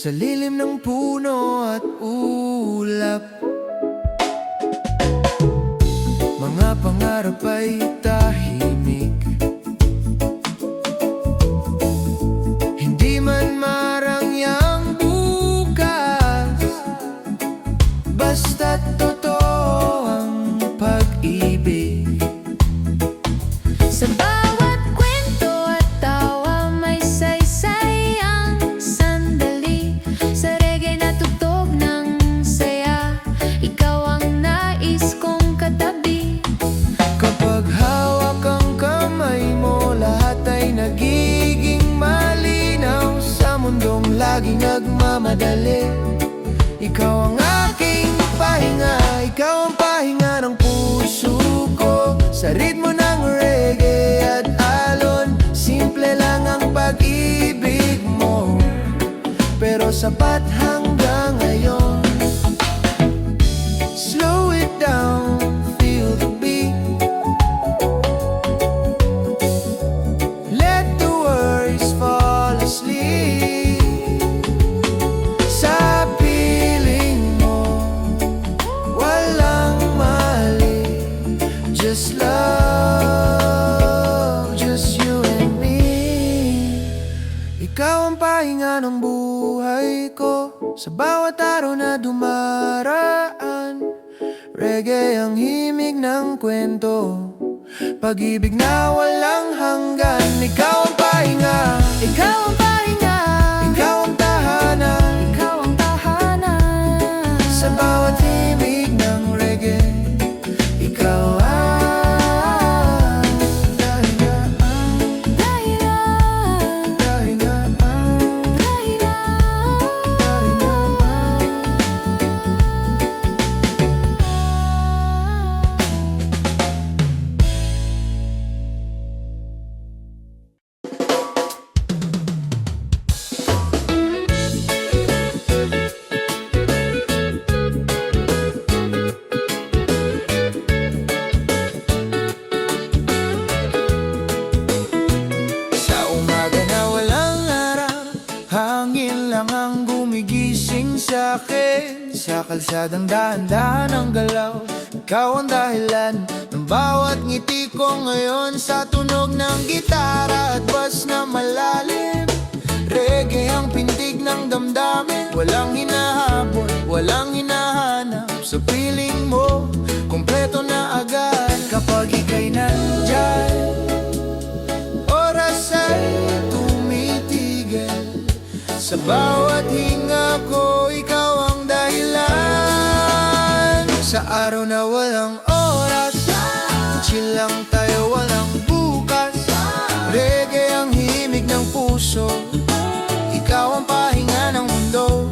sa lilim ng puno at ulap. Mga pangarap ay tahimik, hindi man marangyang bukas, basta't totoo ang pag-ibig. Sa bawat kwento at tawa may saysay ang sandali. Sa reggae na tugtog ng saya, ikaw ang nais kong katabi. Kapag hawak ang kamay mo, lahat ay nagiging malinaw. Sa mundong laging nagmamadali, ikaw ang aking pahinga. Ikaw ang pahinga ng puso ko. Sa ritmo ng reggae at alon, simple lang ang pag-ibig mo, pero sapat hanggang ngayon. Slow it down, feel the beat. Let the worries fall asleep. Sa piling mo, walang mali. Just love, just you and me. Ikaw ang pahinga ng buhay ko. Sa bawat araw na dumaraan, reggae ang himig ng kwento, pag-ibig na walang hanggan. Ikaw ang pahinga, ikaw ang pahinga, ikaw ang tahanan, Ikaw ang tahanan. sa bawat himig ng reggae. Ikaw ang dahilan, Dahilan, dahilan, dahilan. Sa umaga na walang araw, hangin lang ang gumigising sa'kin. Sa kalsadang dahan-dahan ang galaw, ikaw ang dahilan ng bawat ngiti ko ngayon. Sa tunog ng gitara at bass na malalim, reggae ang pintig ng damdamin. Walang hinahabol, walang hinahanap, sa piling mo kompleto na agad. Kapag ika'y nandyan, oras ay tumitigil. Sa bawat hinga ko, ikaw ang dahilan. Sa araw na walang oras, chill lang tayo, walang bukas. Reggae ang himig ng puso, ikaw ang pahinga ng mundo.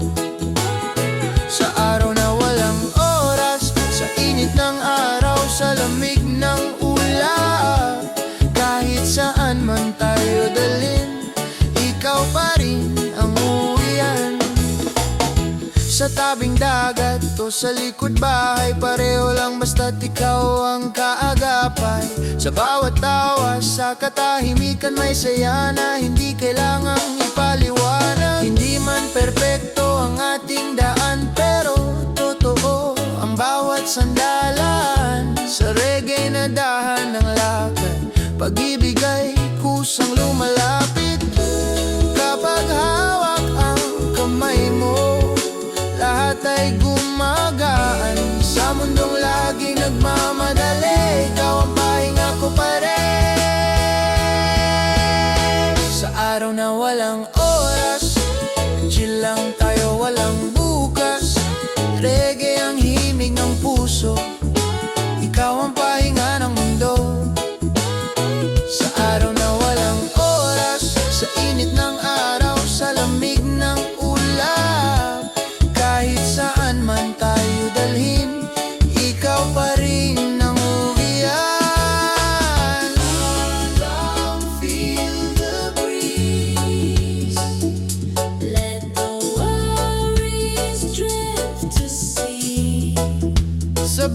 Sa araw na walang oras, sa init ng araw, sa lamig ng ulap, kahit saan man tayo dalhin, ikaw pa rin ang uwian. Sa tabing dagat o sa likod bahay, pareho lang basta't ikaw ang kaagapay. Sa bawat tawa, sa katahimikan may saya na hindi kailangang ipaliwanag. Hindi man perpekto ang ating daan, pero totoo ang bawat sandalan. Sa reggae na dahan ng lakad, pag-ibig ay kusang lumalapit. Kapag hawak ang kamay mo, lahat ay gumagaan. Sa mundong laging nagmamadali, ikaw ang pahinga ko pa rin. Sa araw na walang oras, chill lang tayo, walang bukas. Reggae ang himig ng puso, ikaw ang pahinga ng mundo. Sa araw na walang oras, sa init ng araw, sa lamig ng ulap, kahit saan man tayo dalhin, ikaw pa rin ang uwian. Feel the breeze. Let the worries drift to sea. Sa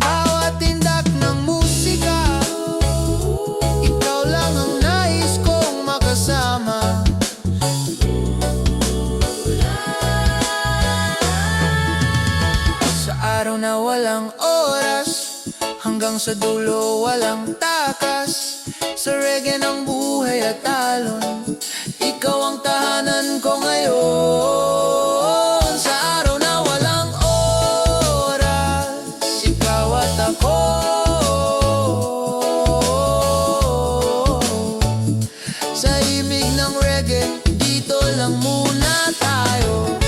sa dulo walang takas. Sa reggae ng buhay at talon, ikaw ang tahanan ko ngayon. Sa araw na walang oras, ikaw at ako. Sa imig ng reggae, dito lang muna tayo.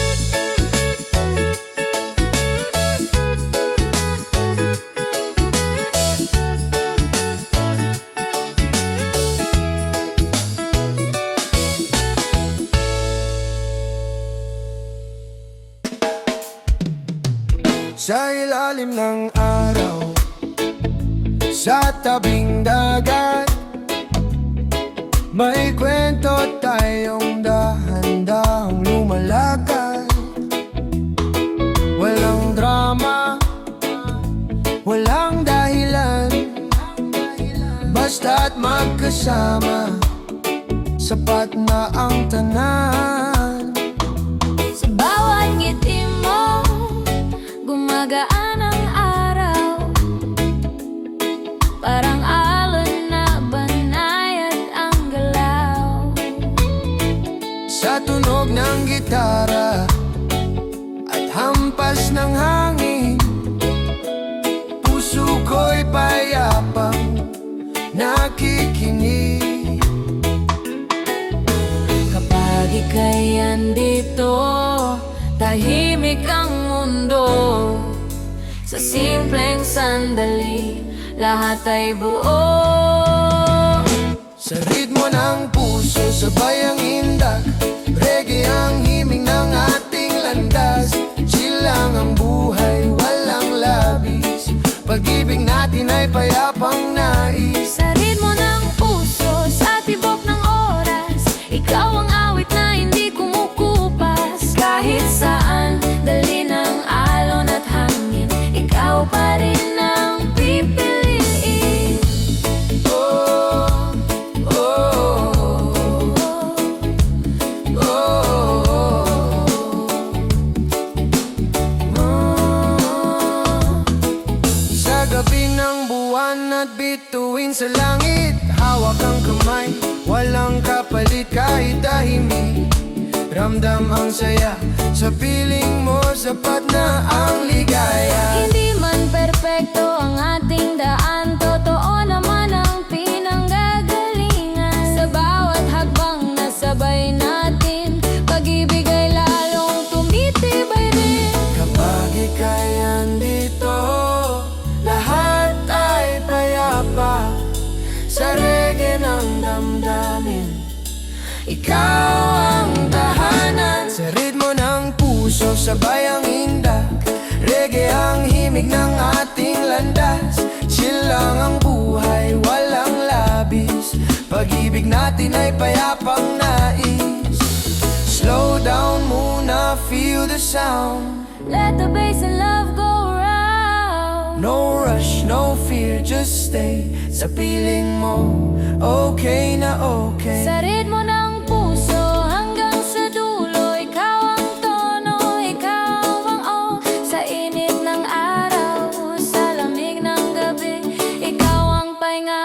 Sa ilalim ng araw, sa tabing dagat, may kwento tayong dahan-dahang lumalakad. Walang drama, walang dahilan, basta't magkasama, sapat na ang tanan. Sa bawat ngiti mo, gumagaan ang araw. Parang alon na banayad ang galaw. Sa tunog ng gitara at hampas ng hangin, puso ko'y payapang nakikinig. Kapag ika'y andito, tahimik ang mundo. Sa simpleng sandali, lahat ay buo. Sa ritmo ng puso, sabay ang indak, reggae ang himig ng ating landas. Chill lang ang buhay, walang labis, pag-ibig natin ay payapang nais. Sa ritmo ng puso, sa tibok ng oras, ikaw ang awit na hindi kumukupas. Kahit saan, dali ng alon at hangin, ikaw pa rin ang pipiliin. Oh, oh, oh, oh. Sa gabi ng buwan at bituin sa langit, hawak ang kamay, walang kapalit kahit tahimik. Ramdam ang saya, sa piling mo sapat na ang ligaya. Hindi man perpekto ang ating daan, totoo naman ang pinanggagalingan. Sa bawat hakbang na sabay natin, pag-ibig ay lalong tumitibay rin. Kapag ika'y andito, lahat ay payapa. Sa reggae ng damdamin, ikaw ang tahanan. Sa ritmo ng puso, sabay ang indak, reggae ang himig ng ating landas. Chill lang ang buhay, walang labis, pag-ibig natin ay payapang nais. Slow down muna, feel the sound. Let the bass and love go round. No rush, no fear, just stay sa piling mo. Okay na okay. Sa ritmo ng puso hanggang sa dulo, ikaw ang tono, ikaw ang o. Sa init ng araw, sa lamig ng gabi, ikaw ang pahinga,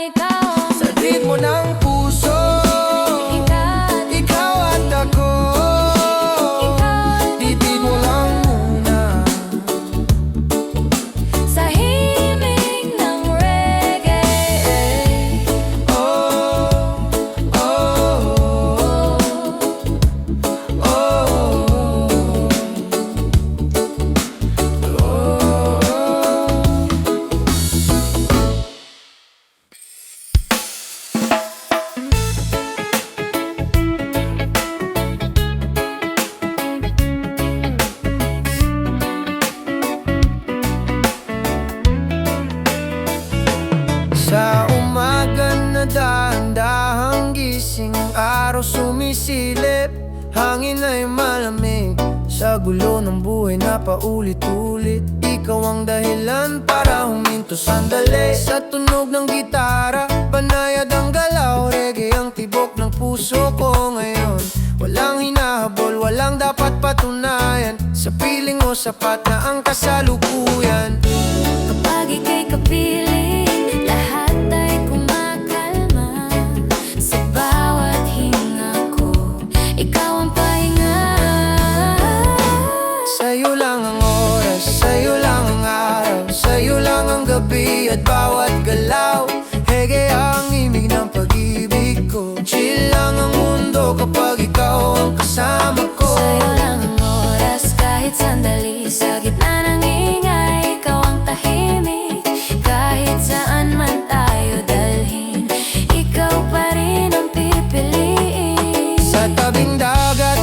ikaw ang Sa ritmo ng puso, ikaw at ako. Titid mo lang muna. sa himig ng reggae. Oh, oh, oh, oh, oh. Sa umaga na dahan-dahang gising, araw sumisilip, hangin ay malamig. Sa gulo ng buhay na paulit-ulit, ikaw ang dahilan para huminto sandali. Sa tunog ng gitara, banayad ang galaw, reggae ang tibok ng puso ko ngayon. Walang hinahabol, walang dapat patunayan, sa piling mo sapat na ang kasalukuyan. Kapag ika'y kapiling, kapag ikaw ang kasama ko. Sa'yo lang ang oras kahit sandali. Sa gitna ng ingay, ikaw ang tahimik. Kahit saan man tayo dalhin, ikaw pa rin ang pipiliin. Sa tabing dagat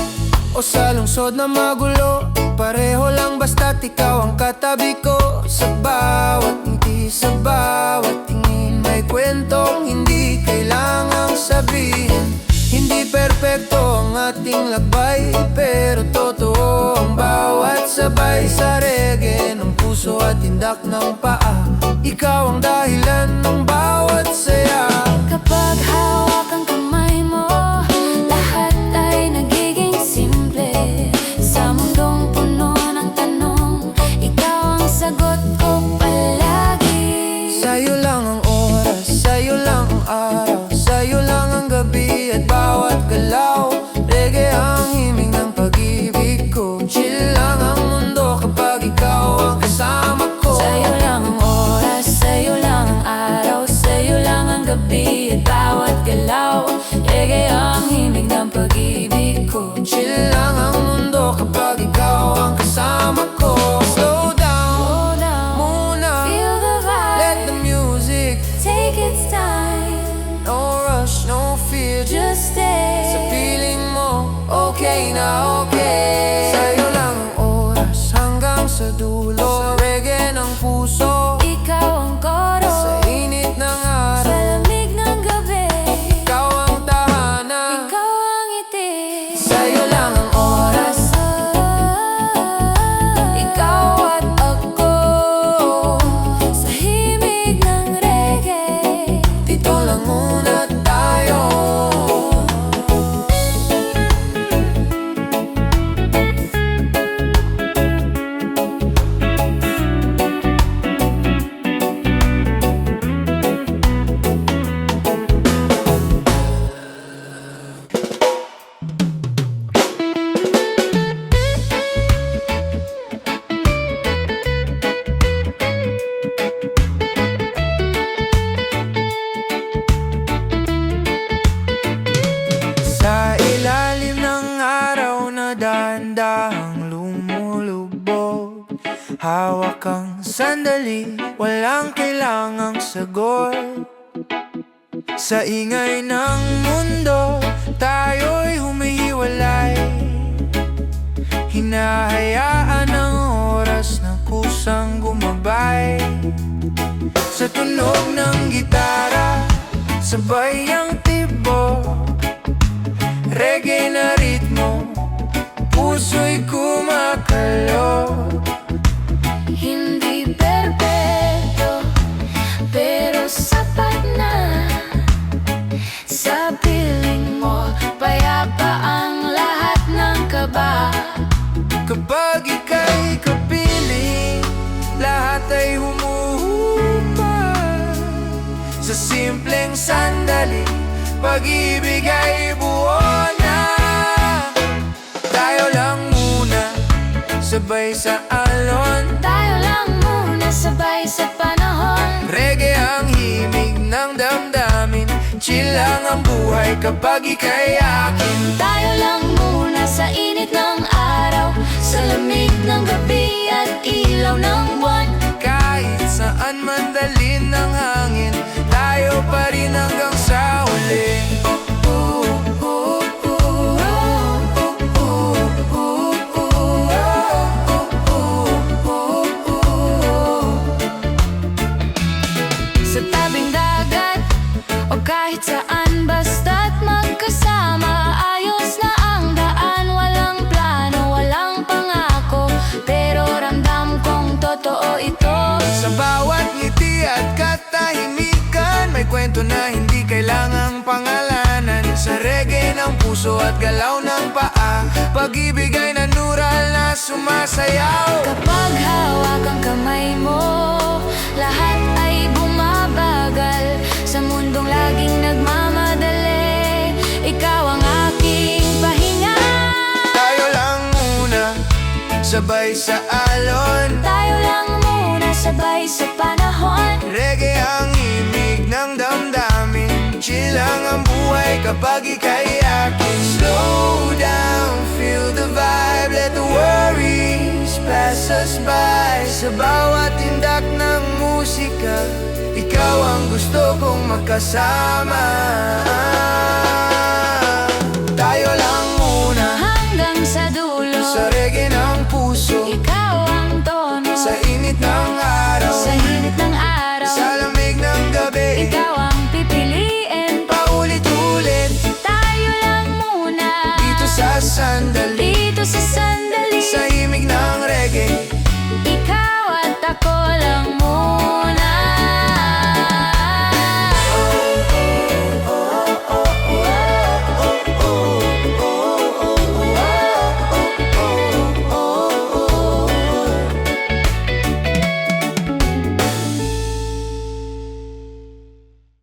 o sa lungsod na magulo, pareho lang basta't ikaw ang katabi ko. Sa bawat ngiti, sa bawat tingin, may kwentong hindi kailangang sabihin. Hindi perpekto ang ating lakbay, pero totoo ang bawat sabay. Sa reggae ng puso at tindak ng paa, ikaw ang dahilan ng bawat saya. Kapag hawak ang kamay mo, lahat ay nagiging simple. Sa mundong puno ng tanong, ikaw ang sagot ko palagi. Sa'yo lang ang oras, sa'yo lang ang araw, sa'yo lang ang gabi at bawat galaw. Reggae ang himig ng pag-ibig ko. Chill lang ang mundo kapag ikaw ang kasama ko. Sa'yo lang ang oras, sa'yo lang ang araw, sa'yo lang ang gabi at bawat galaw. Reggae ang himig ng pag-ibig ko. Chill lang ang mundo kapag ikaw ang kasama ko. Slow down, Slow down, muna, feel the let the vibe, music. take its time, No rush, no fear, just stay. sa feeling mo, okay na okay. Sa'yo lang ang oras hanggang sa dulo. Reggae ng puso, Ikaw ang koro, sa init ng sa araw, lamig ng gabi. ikaw ang tahanan. Ikaw ang ngiti. Sa'yo lang ang oras, Ikaw at ako, sa himig ng reggae. dito lang muna tayo. Sa ilalim ng araw na dahan-dahang lumulubog, hawak kang sandali, walang kailangang sagot. Sa ingay ng mundo, tayo'y humihiwalay. Hinahayaan ng oras na kusang gumabay. Sa tunog ng gitara, sabay ang tibok, reggae na ritmo, puso'y kumakalog. Hindi perpekto, pero sapat na. Sa piling mo, payapa ang lahat ng kaba. Kapag ika'y kapiling, lahat ay humuhubad. Sa simpleng sandali, pag-ibig ay buo na. Tayo lang muna, sabay sa alon. Tayo lang muna, sabay sa panahon. Reggae ang himig ng damdamin, chill lang ang buhay kapag ika'y akin. Tayo lang muna sa init ng araw, sa lamig ng gabi at ilaw ng buwan. Kahit saan man dalhin ng hangin, tayo pa rin hanggang sa huli. Sa tabing dagat o kahit saan, basta't magkasama, ayos na ang daan. Walang plano, walang pangako, pero ramdam kong totoo ito. Sa bawat ngiti at katahimikan, may kwento na hindi kailangang pangalanan. Sa reggae ng puso at galaw ng paa, pag-ibig ay natural na sumasayaw. Kapag hawak ang kamay mo, lahat ay bumabagal. Sa mundong laging nagmamadali, ikaw ang aking pahinga. Tayo lang muna, sabay sa alon. Tayo lang muna, sabay sa panahon. Reggae ang himig ng damdamin, chill lang ang buhay kapag ika'y akin. Slow down, feel the vibe, let the worries pass us by. Sa bawat tindak ng musika, ikaw ang gusto kong makasama.